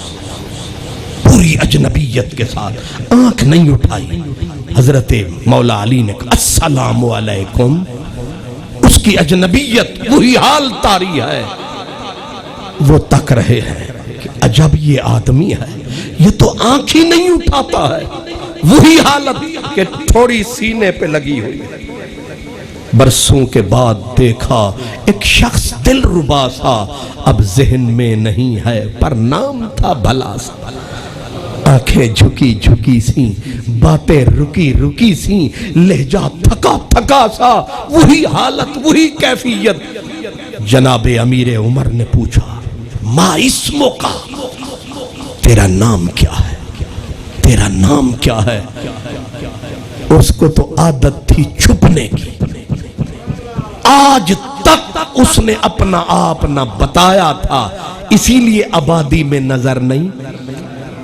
[SPEAKER 1] پوری اجنبیت کے ساتھ، آنکھ نہیں اٹھائی۔ حضرت مولا علی نے کہا السلام علیکم، اس کی اجنبیت وہی حال طاری ہے، وہ تک رہے ہیں کہ عجب یہ آدمی ہے، یہ تو آنکھ ہی نہیں اٹھاتا ہے، وہی حالت کہ تھوڑی سینے پہ لگی ہوئی ہے۔ برسوں کے بعد دیکھا ایک شخص دل ربا سا، اب ذہن میں نہیں ہے پر نام تھا بھلا سا، آنکھیں جھکی جھکی سی، باتیں رکی رکی سی، لہجہ تھکا تھکا سا، وہی حالت وہی کیفیت۔ جناب امیر عمر نے پوچھا ما اسمو کا، تیرا نام کیا ہے، تیرا نام کیا ہے؟ اس کو تو عادت تھی چھپنے کی، آج تک اس نے اپنا آپ نہ بتایا تھا، اسی لیے آبادی میں نظر نہیں۔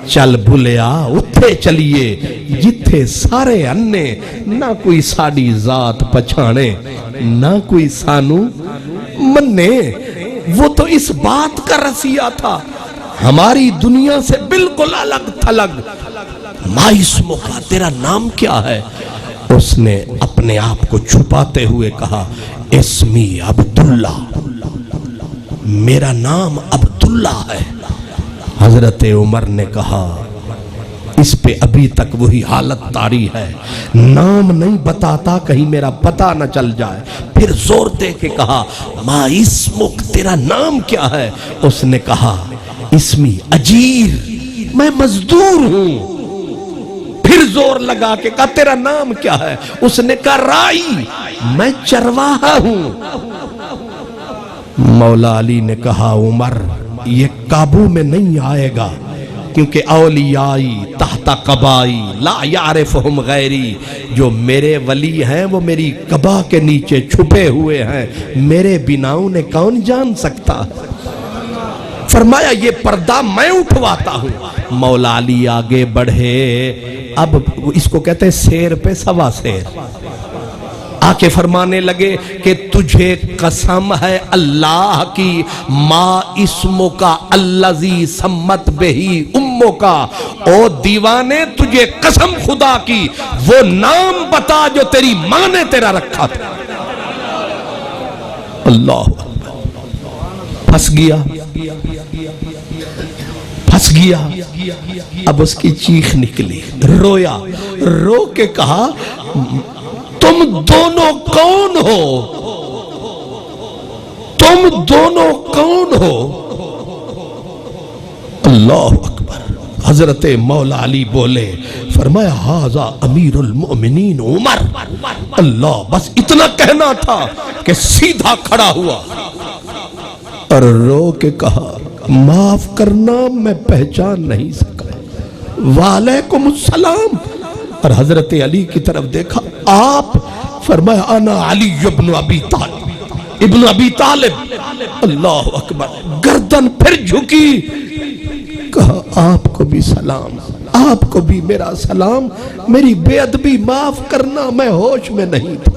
[SPEAKER 1] چل بھلیا اتھے چلیے جتھے سارے انے، نہ کوئی ساڑی ذات پچھانے، نہ کوئی سانو مننے۔ وہ تو اس بات کا رسیہ تھا، ہماری دنیا سے بالکل الگ تھلگ۔ ما اسمو کا، تیرا نام کیا ہے؟ اس نے اپنے آپ کو چھپاتے ہوئے کہا اسمی عبداللہ، میرا نام عبداللہ ہے۔ حضرت عمر نے کہا اس پہ ابھی تک وہی حالت طاری ہے، نام نہیں بتاتا کہیں میرا پتہ نہ چل جائے۔ پھر زور دے کے کہا ما اسمک، تیرا نام کیا ہے؟ اس نے کہا اسمی اجیر، میں مزدور ہوں۔ پھر زور لگا کے کہا تیرا نام کیا ہے؟ اس نے کہا رائی، میں چرواہا ہوں۔ مولا علی نے کہا عمر یہ قابو میں نہیں آئے گا، کیونکہ اولیائی تحت قبائی لا یعرفہم غیری، جو میرے ولی ہیں وہ میری قبا کے نیچے چھپے ہوئے ہیں، میرے بنا انہیں کون جان سکتا؟ فرمایا یہ پردہ میں اٹھواتا ہوں۔ مولا علی آگے بڑھے، اب اس کو کہتے ہیں سیر پہ سوا سیر، آکے فرمانے لگے کہ تجھے قسم ہے اللہ کی، ما اسمو کا اللذی سمت بہی امو کا، او دیوانے تجھے قسم خدا کی وہ نام بتا جو تیری ماں نے تیرا رکھا تھا۔ اللہ پھنس ہنس گیا، اب اس کی چیخ نکلی، رویا، رو کے کہا تم دونوں کون ہو؟ تم دونوں کون ہو؟ اللہ اکبر۔ حضرت مولا علی بولے، فرمایا ھذا امیر المؤمنین عمر۔ اللہ، بس اتنا کہنا تھا کہ سیدھا کھڑا ہوا اور رو کے کہا معاف کرنا میں پہچان نہیں سکا، وعلیکم السلام۔ اور حضرت علی کی طرف دیکھا، آپ؟ فرمایا انا علی ابن ابی طالب، ابن ابی طالب۔ اللہ اکبر، گردن پھر جھکی، کہا آپ کو بھی سلام، آپ کو بھی میرا سلام، میری بے ادبی معاف کرنا، میں ہوش میں نہیں تھا،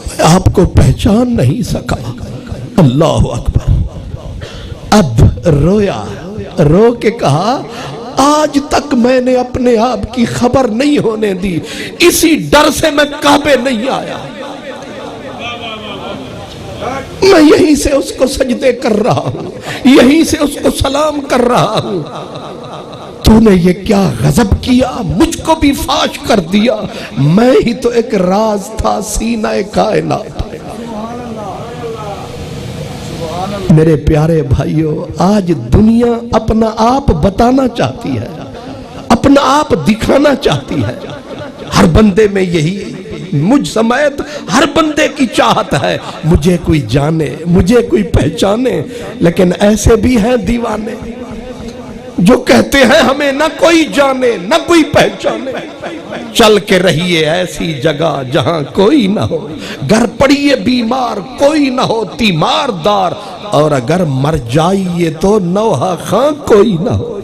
[SPEAKER 1] میں آپ کو پہچان نہیں سکا۔ اللہ اکبر۔ اب رویا، رو کے کہا آج تک میں نے اپنے آپ کی خبر نہیں ہونے دی، اسی ڈر سے میں کعبے نہیں آیا، میں یہیں سے اس کو سجدے کر رہا ہوں، یہیں سے اس کو سلام کر رہا ہوں، تو نے یہ کیا غضب کیا، مجھ کو بھی فاش کر دیا، میں ہی تو ایک راز تھا سینہ کائنات۔ میرے پیارے بھائیوں، آج دنیا اپنا آپ بتانا چاہتی ہے، اپنا آپ دکھانا چاہتی ہے، ہر بندے میں یہی، مجھ سمیت ہر بندے کی چاہت ہے مجھے کوئی جانے، مجھے کوئی پہچانے، لیکن ایسے بھی ہیں دیوانے جو کہتے ہیں ہمیں نہ کوئی جانے نہ کوئی پہچانے، چل کے رہیے ایسی جگہ جہاں کوئی نہ ہو، گھر پڑیے بیمار کوئی نہ ہو تیمار دار، اور اگر مر جائیے تو نوحہ خاں کوئی نہ ہو۔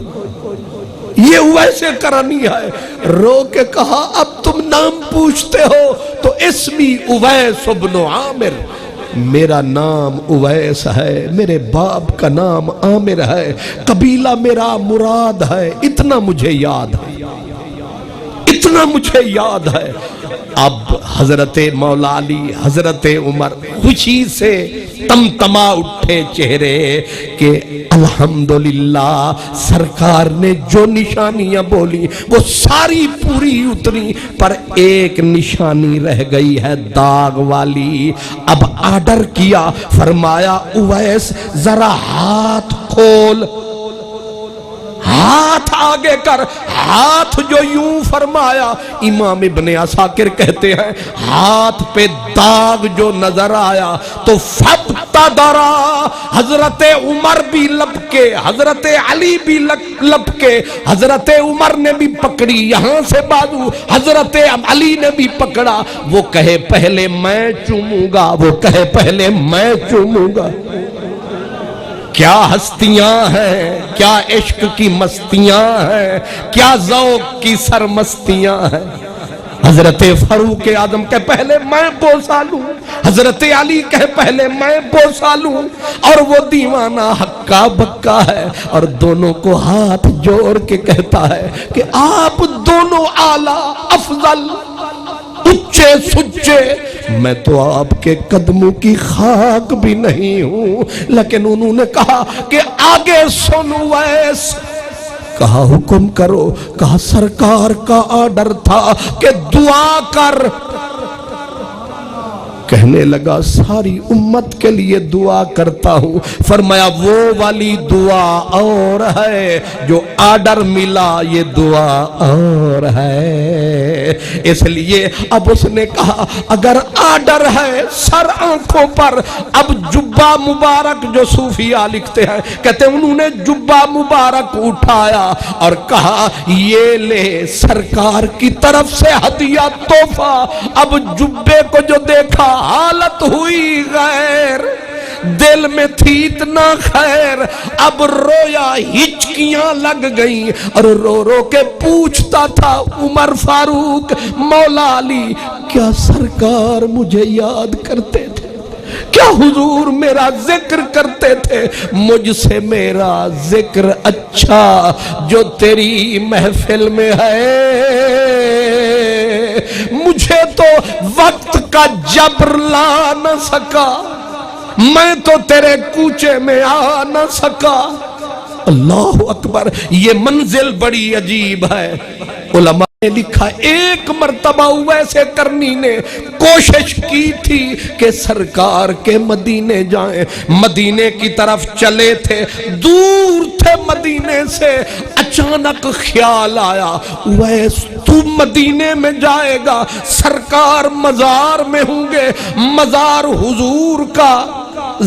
[SPEAKER 1] یہ ویسے کرنی ہے۔ رو کے کہا اب تم نام پوچھتے ہو تو اسمی اویس بن عامر، میرا نام اویس ہے، میرے باپ کا نام عامر ہے، قبیلہ میرا مراد ہے، اتنا مجھے یاد ہے، اتنا مجھے یاد ہے۔ اب حضرت مولا علی، حضرت عمر خوشی سے تمتما اٹھے چہرے کہ الحمدللہ سرکار نے جو نشانیاں بولی وہ ساری پوری اتری، پر ایک نشانی رہ گئی ہے داغ والی۔ اب آرڈر کیا، فرمایا اویس ذرا ہاتھ کھول، ہاتھ آگے کر، ہاتھ جو یوں فرمایا، امام ابن عساکر کہتے ہیں ہاتھ پہ داغ جو نظر آیا تو فَبْتَدَرَا، حضرت عمر بھی لپکے، حضرت علی بھی لپکے، حضرت عمر نے بھی پکڑی یہاں سے بازو، حضرت علی نے بھی پکڑا، وہ کہے پہلے میں چوموں گا، وہ کہے پہلے میں چوموں گا۔ کیا ہستیاں ہیں، کیا عشق کی مستیاں ہیں، کیا ذوق کی سرمستیاں ہیں۔ حضرت فاروق اعظم کہ پہلے میں بوسا لوں، حضرت علی کہ پہلے میں بوسا لوں، اور وہ دیوانہ ہکا بکا ہے اور دونوں کو ہاتھ جوڑ کے کہتا ہے کہ آپ دونوں اعلیٰ افضل اچھے سچے، میں تو آپ کے قدموں کی خاک بھی نہیں ہوں، لیکن انہوں نے کہا کہ آگے سن ویس، کہا حکم کرو، کہا سرکار کا آرڈر تھا کہ دعا کر، کہنے لگا ساری امت کے لیے دعا کرتا ہوں، فرمایا وہ والی دعا اور ہے جو آرڈر ملا، یہ دعا اور ہے۔ اس لیے اب اس نے کہا اگر آرڈر ہے سر آنکھوں پر، اب جبہ مبارک جو صوفیہ لکھتے ہیں کہتے ہیں انہوں نے جبہ مبارک اٹھایا اور کہا یہ لے سرکار کی طرف سے ہدیہ تحفہ۔ اب جبے کو جو دیکھا حالت ہوئی غیر، دل میں تھی اتنا خیر، اب رویا ہچکیاں لگ گئیں اور رو رو کے پوچھتا تھا عمر فاروق مولا علی کیا سرکار مجھے یاد کرتے تھے، کیا حضور میرا ذکر کرتے تھے، مجھ سے میرا ذکر اچھا جو تیری محفل میں ہے، مجھے تو وقت کا جبر لا نہ سکا، میں تو تیرے کوچے میں آ نہ سکا، اللہ اکبر، یہ منزل بڑی عجیب ہے۔ علماء نے لکھا ایک مرتبہ ویسے کرنی نے کوشش کی تھی کہ سرکار کے مدینے جائیں، مدینے کی طرف چلے تھے، دور تھے مدینے سے، اچانک خیال آیا ویس تو مدینے میں جائے گا، سرکار مزار میں ہوں گے، مزار حضور کا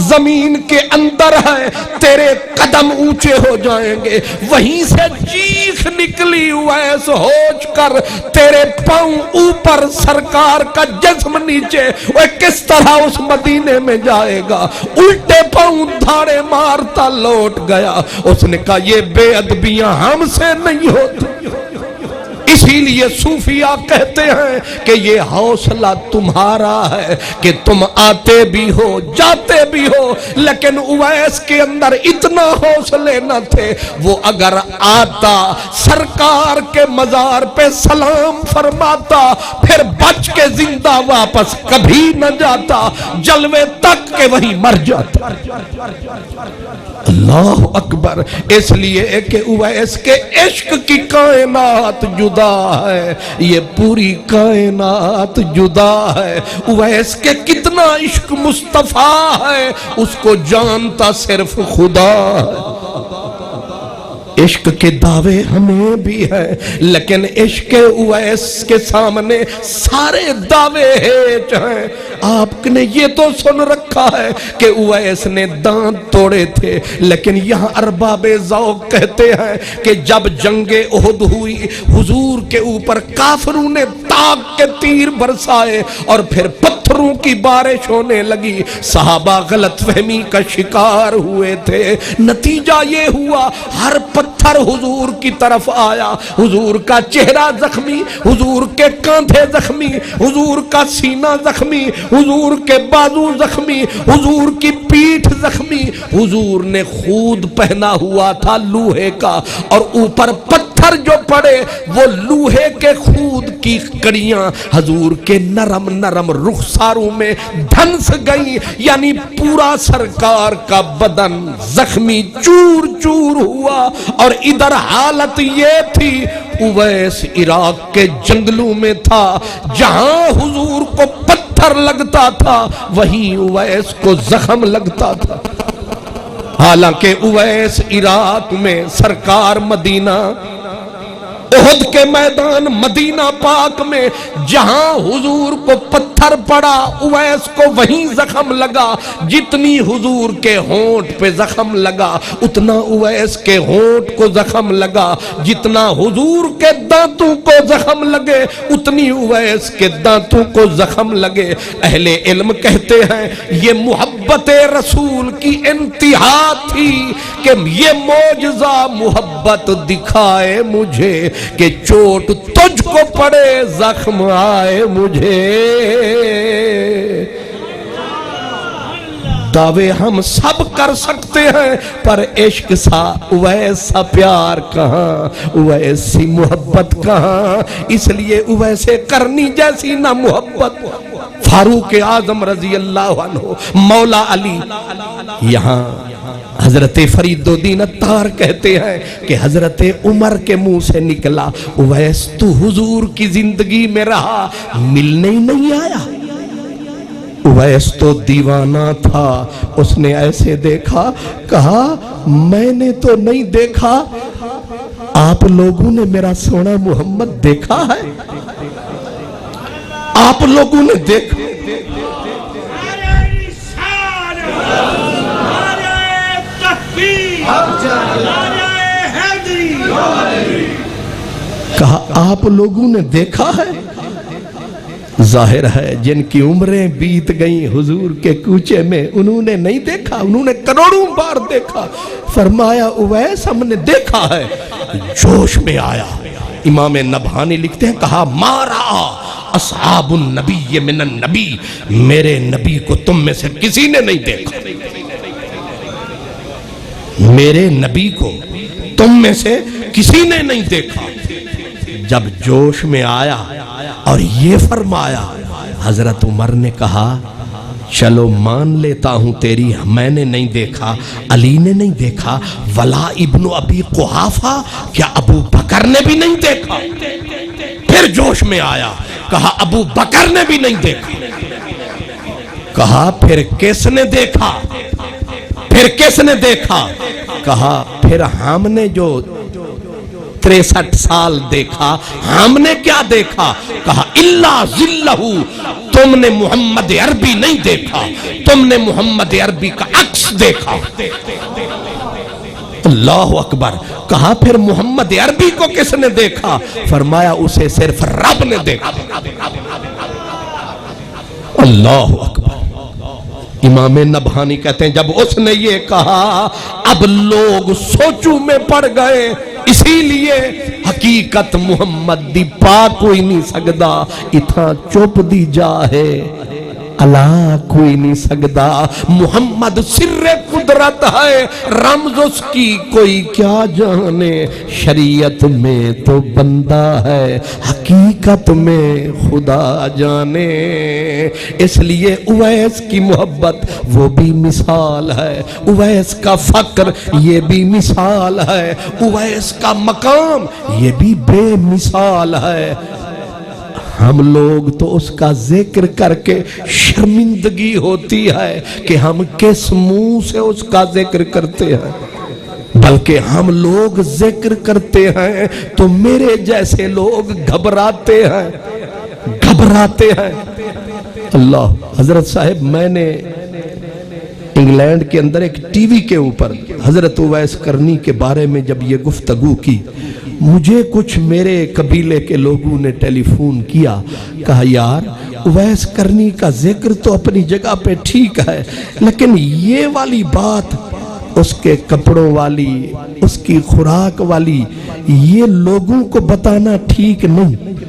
[SPEAKER 1] زمین کے اندر ہے، تیرے قدم اونچے ہو جائیں گے، وہیں سے چیخ نکلی ویس ہوچ کر، تیرے پاؤں اوپر سرکار کا جسم نیچے، وہ کس طرح اس مدینے میں جائے گا؟ الٹے پاؤں دھاڑے مارتا لوٹ گیا۔ اس نے کہا یہ بے ادبیاں ہم سے نہیں ہوتی۔ اسی لیے صوفیاء کہتے ہیں کہ یہ حوصلہ تمہارا ہے کہ تم آتے بھی ہو جاتے بھی ہو، لیکن اویس کے اندر اتنا حوصلے نہ تھے، وہ اگر آتا سرکار کے مزار پہ سلام فرماتا، پھر بچ کے زندہ واپس کبھی نہ جاتا، جلوے تک کے وہیں مر جاتا۔ اللہ اکبر، اس لیے کہ اویس کے عشق کی کائنات جدا ہے، یہ پوری کائنات جدا ہے۔ اویس کے کتنا عشق مصطفیٰ ہے اس کو جانتا صرف خدا ہے۔ عشق کے دعوے ہمیں بھی ہیں، لیکن عشق اویس کے سامنے سارے دعوے ہیچ ہیں۔ آپ نے یہ تو سن رکھا ہے کہ اویس نے دانت توڑے تھے، لیکن یہاں ارباب ذوق کہتے ہیں کہ جب جنگ احد ہوئی، حضور کے اوپر کافروں نے تاک کے تیر برسائے اور پھر پتھروں کی بارش ہونے لگی، صحابہ غلط فہمی کا شکار ہوئے تھے۔ نتیجہ یہ ہوا ہر پتھر حضور کی طرف آیا، حضور کا چہرہ زخمی، حضور کے کاندھے زخمی، حضور کا سینہ زخمی، حضور کے بازو زخمی، حضور کی پیٹھ زخمی۔ حضور نے خود پہنا ہوا تھا لوہے کا، اور اوپر پتھر جو پڑے وہ لوہے کے خود کی کڑیاں حضور کے نرم نرم رخساروں میں دھنس گئیں، یعنی پورا سرکار کا بدن زخمی چور چور ہوا۔ اور ادھر حالت یہ تھی، اویس عراق کے جنگلوں میں تھا، جہاں حضور کو پتھر لگتا تھا وہیں اویس کو زخم لگتا تھا۔ حالانکہ اویس عراق میں، سرکار مدینہ، احد کے میدان مدینہ پاک میں جہاں حضور کو پتھر پڑا اویس کو وہیں زخم لگا۔ جتنی حضور کے ہونٹ پہ زخم لگا اتنا اویس کے ہونٹ کو زخم لگا، جتنا حضور کے دانتوں کو زخم لگے اتنی اویس کے دانتوں کو زخم لگے۔ اہل علم کہتے ہیں یہ محبت رسول کی انتہا تھی کہ یہ معجزہ محبت دکھائے مجھے کہ چوٹ تجھ کو پڑے زخم آئے مجھے۔ دعوے ہم سب کر سکتے ہیں، پر عشق سا ویسا پیار کہاں، ویسی محبت کہاں؟ اس لیے ویسے کرنی جیسی نہ محبت۔ فاروق اعظم رضی اللہ عنہ، مولا علی، یہاں حضرت فرید الدین عطار کہتے ہیں کہ حضرت عمر کے منہ سے نکلا، اویس تو حضور کی زندگی میں رہا، ملنے ہی نہیں آیا۔ اویس تو دیوانہ تھا، اس نے ایسے دیکھا، کہا میں نے تو نہیں دیکھا، آپ لوگوں نے میرا سونا محمد دیکھا ہے؟ آپ لوگوں نے دیکھا؟ کہا آپ لوگوں نے دیکھا ہے؟ ظاہر ہے جن کی عمریں بیت گئیں حضور کے کوچے میں انہوں نے نہیں دیکھا، انہوں نے کروڑوں بار دیکھا۔ فرمایا اویس ہم نے دیکھا ہے، جوش میں آیا۔ امام نبہانی لکھتے ہیں، کہا مارا اصحاب النبی من النبی، میرے نبی کو تم میں سے کسی نے نہیں دیکھا، میرے نبی کو تم میں سے کسی نے نہیں دیکھا۔ جب جوش میں آیا اور یہ فرمایا، حضرت عمر نے کہا چلو مان لیتا ہوں تیری میں نے نہیں دیکھا، علی نے نہیں دیکھا، ولا ابن ابی قحافہ، کیا ابو بکر نے بھی نہیں دیکھا؟ پھر جوش میں آیا، کہا ابو بکر نے بھی نہیں دیکھا۔ کہا پھر کس نے دیکھا؟ پھر کس نے دیکھا؟ کہا پھر ہم نے جو 63 سال دیکھا، ہم نے کیا دیکھا؟ کہا اللہ ذلہ، تم نے محمد عربی نہیں دیکھا، تم نے محمد عربی کا عکس دیکھا۔ اللہ اکبر۔ کہا پھر محمد عربی کو کس نے دیکھا؟ فرمایا اسے صرف رب نے دیکھا۔ اللہ اکبر۔ امام نبہانی کہتے ہیں جب اس نے یہ کہا اب لوگ سوچوں میں پڑ گئے، اسی لیے حقیقت محمد دی پا کوئی نہیں سکدا، اتھا چپ دی جا ہے اللہ کوئی نہیں سکدا۔ محمد سر قدرت ہے، رمز اس کی کوئی کیا جانے، شریعت میں تو بندہ ہے، حقیقت میں خدا جانے۔ اس لیے اویس کی محبت وہ بھی مثال ہے، اویس کا فقر یہ بھی مثال ہے، اویس کا مقام یہ بھی بے مثال ہے۔ ہم لوگ تو اس کا ذکر کر کے شرمندگی ہوتی ہے کہ ہم کس منہ سے اس کا ذکر کرتے ہیں، بلکہ ہم لوگ ذکر کرتے ہیں تو میرے جیسے لوگ گھبراتے ہیں، گھبراتے ہیں۔ اللہ حضرت صاحب، میں نے انگلینڈ کے اندر ایک ٹی وی کے اوپر حضرت اویس کرنی کے بارے میں جب یہ گفتگو کی، مجھے کچھ میرے قبیلے کے لوگوں نے ٹیلی فون کیا، کہا یار اویس کرنی کا ذکر تو اپنی جگہ پہ ٹھیک ہے، لیکن یہ والی بات اس کے کپڑوں والی، اس کی خوراک والی، یہ لوگوں کو بتانا ٹھیک نہیں۔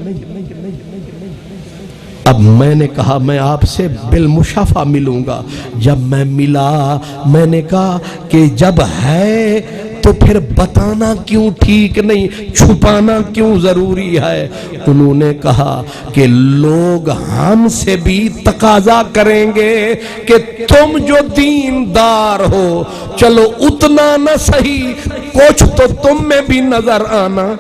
[SPEAKER 1] اب میں نے کہا میں آپ سے بالمشافہ ملوں گا۔ جب میں ملا میں نے کہا کہ جب ہے تو پھر بتانا کیوں ٹھیک نہیں، چھپانا کیوں ضروری ہے؟ انہوں نے کہا کہ لوگ ہم سے بھی تقاضا کریں گے کہ تم جو دیندار ہو چلو اتنا نہ صحیح کچھ تو تم میں بھی نظر آنا۔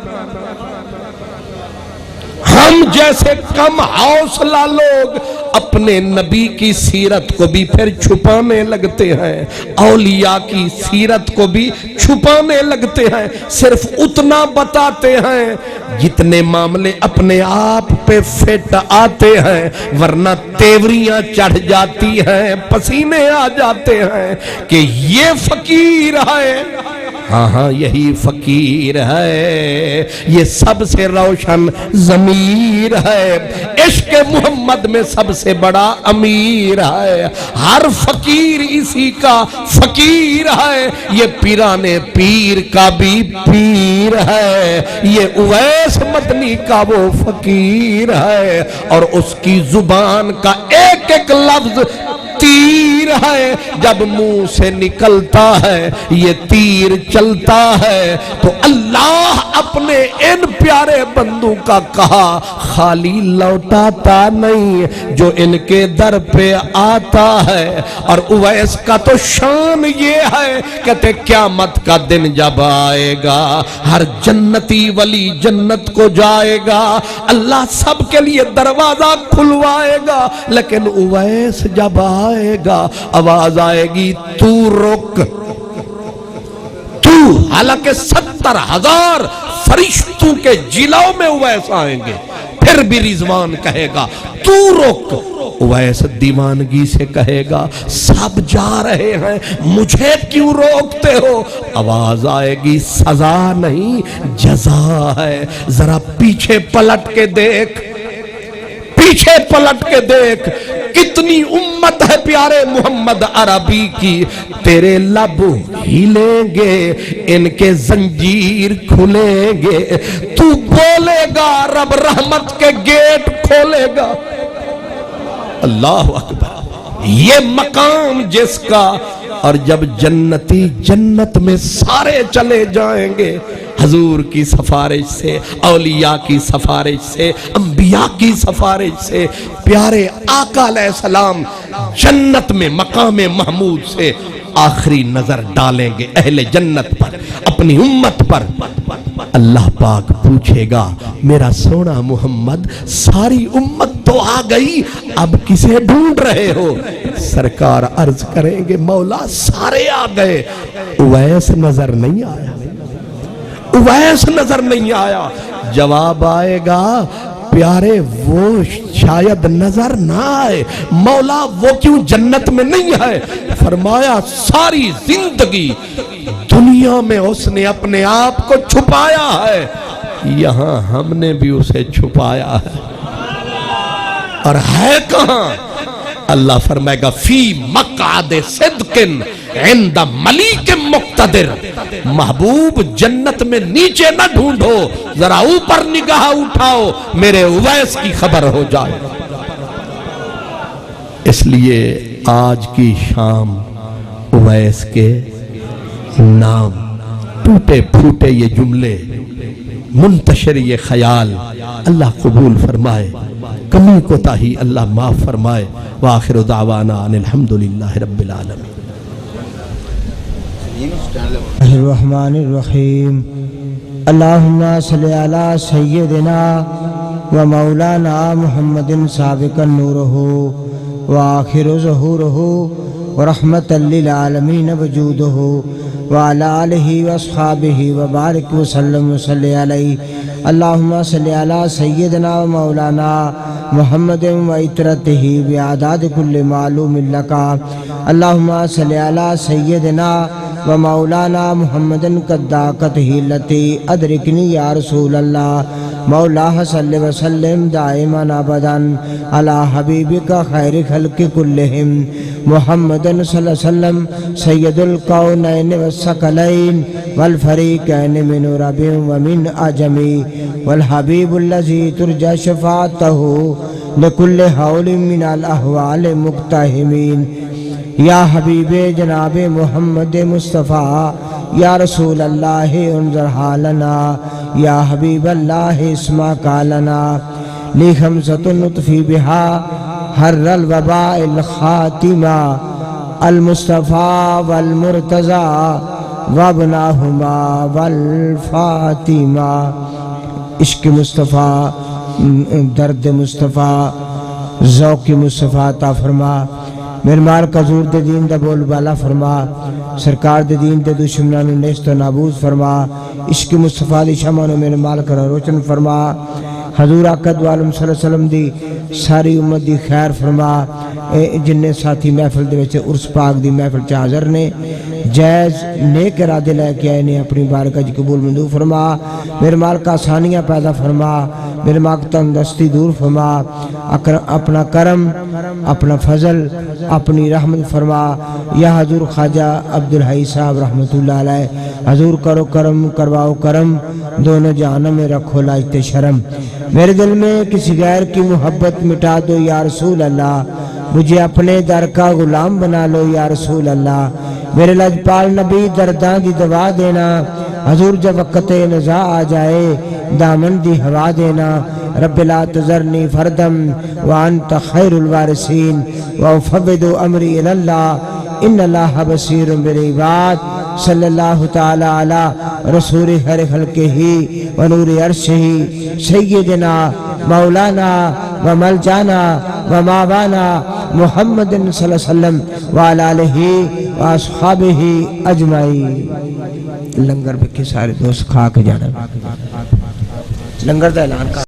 [SPEAKER 1] ہم جیسے کم حوصلہ لوگ اپنے نبی کی سیرت کو بھی پھر چھپانے لگتے ہیں، اولیاء کی سیرت کو بھی چھپانے لگتے ہیں، صرف اتنا بتاتے ہیں جتنے معاملے اپنے آپ پہ فٹ آتے ہیں، ورنہ تیوریاں چڑھ جاتی ہیں، پسینے آ جاتے ہیں کہ یہ فقیر ہے۔ ہاں ہاں یہی فقیر ہے، یہ سب سے روشن ضمیر ہے، عشق محمد میں سب سے بڑا امیر ہے، ہر فقیر اسی کا فقیر ہے، یہ پیران پیر کا بھی پیر ہے، یہ اویس مدنی کا وہ فقیر ہے، اور اس کی زبان کا ایک ایک لفظ تیر ہے، جب منہ سے نکلتا ہے یہ تیر چلتا ہے، تو اللہ اپنے ان پیارے بندوں کا کہا خالی لوٹاتا نہیں جو ان کے در پہ آتا ہے۔ اور اویس کا تو شان یہ ہے، کہتے قیامت کا دن جب آئے گا ہر جنتی ولی جنت کو جائے گا، اللہ سب کے لیے دروازہ کھلوائے گا، لیکن اویس جب آئے گا آواز آئے گی تو رک، تو، حالانکہ 70,000 فرشتوں کے جلوں میں اویس آئیں گے، پھر بھی رضوان کہے گا تو رک۔ اویس دیوانگی سے کہے گا سب جا رہے ہیں مجھے کیوں روکتے ہو؟ آواز آئے گی سزا نہیں جزا ہے، ذرا پیچھے پلٹ کے دیکھ، پیچھے پلٹ کے دیکھ، کتنی امت ہے پیارے محمد عربی کی، تیرے لب ہلیں گے ان کے زنجیر کھلیں گے، تو بولے گا رب رحمت کے گیٹ کھولے گا۔ اللہ اکبر، یہ مقام جس کا، اور جب جنتی جنت میں سارے چلے جائیں گے، حضور کی سفارش سے، اولیاء کی سفارش سے، انبیاء کی سفارش سے پیارے آقا علیہ السلام جنت میں مقام محمود سے آخری نظر ڈالیں گے اہل جنت پر، اپنی امت پر۔ اللہ پاک پوچھے گا میرا سونا محمد ساری امت تو آ گئی، اب کسے ڈھونڈ رہے ہو؟ سرکار عرض کریں گے مولا سارے آ گئے، اویس نظر نہیں آیا، اویس نظر نہیں آیا۔ جواب آئے گا پیارے وہ شاید نظر نہ آئے، مولا وہ کیوں جنت میں نہیں ہے؟ فرمایا ساری زندگی دنیا میں اس نے اپنے آپ کو چھپایا ہے، یہاں ہم نے بھی اسے چھپایا ہے، اور ہے کہاں؟ اللہ فرمائے گا فی مقعد صدق عند ملیک مقتدر۔ محبوب جنت میں نیچے نہ ڈھونڈو، ذرا اوپر نگاہ اٹھاؤ، میرے اویس کی خبر ہو جائے۔ اس لیے آج کی شام اویس کے نام، ٹوٹے پھوٹے یہ جملے، منتشر یہ خیال اللہ قبول فرمائے، کمی کوتاہی اللہ معاف فرمائے۔ وآخر دعوانا ان الحمدللہ رب العالمین۔
[SPEAKER 3] الرحمن الرحیم۔ اللہم صلی علی سیدنا و مولانا محمد سابقا نورہ و آخر ظہورہ و رحمت للعالمین وجودہ وعلی آلہ و اصحابہ و بارک وسلم و صلی علیہ۔ اللہم صلی علی سیدنا و مولانا محمد و عطرتہ بعداد کل معلوم لکا۔ اللہم صلی علی سیدنا و مولانا محمد قداقتہ اللتی ادرکنی یا رسول اللہ۔ مولا صلی وسلم دائما ابدا علی حبیبک خیر خلق کلہم محمد صلی اللہ علیہ وسلم سید الکونین والثقلین والفریقین من عرب ومن عجم والحبیب الذی ترجى شفاعتہ لکل حول من الاحوال مقتحمین۔ یا حبیب جناب محمد مصطفیٰ، یا رسول اللہ انظر حالنا، یا حبیب اللہ اسمع قالنا، لی خمسۃ نطفی بہا حر الوباء الخاتمہ، المصطفیٰ والمرتضی وابناہما والفاطمہ۔ عشق مصطفیٰ، درد مصطفیٰ، ذوق مصطفیٰ عطا فرما۔ میرے مال کا زور دے دین دا بول بالا فرما، سرکار دے دین دے دشمنان نیست و نابود فرما۔ عشق مصطفیٰ دی شمع نو میرے مال کا روشن فرما۔ حضور آقا دو عالم صلی اللہ علیہ وسلم دی ساری امت دی خیر فرما۔ جننے ساتھی محفل دے وچ عرس پاک دی محفل چ حاضر نے، جائز نیک ارادے لے کے آئے نے، اپنی بارگاہ جی قبول منظور فرما۔ میرے مال کا آسانیاں پیدا فرما، میرے مال کا تندرستی دور فرما۔ اپنا کرم، اپنا فضل، اپنی رحمت فرما۔ یا حضور خواجہ عبدالحی صاحب رحمۃ اللہ علیہ، حضور کرو کرم، کرواؤ کرم، دونوں جہانوں میں رکھو لاجتے شرم۔ میرے دل میں کسی غیر کی محبت مٹا دو یا رسول اللہ، مجھے اپنے در کا غلام بنا لو یا رسول اللہ۔ میرے لجپال نبی درداں دی دوا دینا، حضور جب وقت نزا آ جائے دامن دی ہوا دینا۔ رب لا تذرنی فردم وانت خیر الوارثین وافوض امری الی اللہ ان اللہ بصیر بالعباد۔ صلی اللہ تعالی علی رسول خیر خلقہ و نور عرشہ سیدنا مولانا و ملجانا و ماوانا محمد صلی اللہ علیہ وسلم وعلی آلہ و اصحابہ اجمعین۔ لنگر پہ کے سارے دوست کھا کے جانا، لنگر دا اعلان کر۔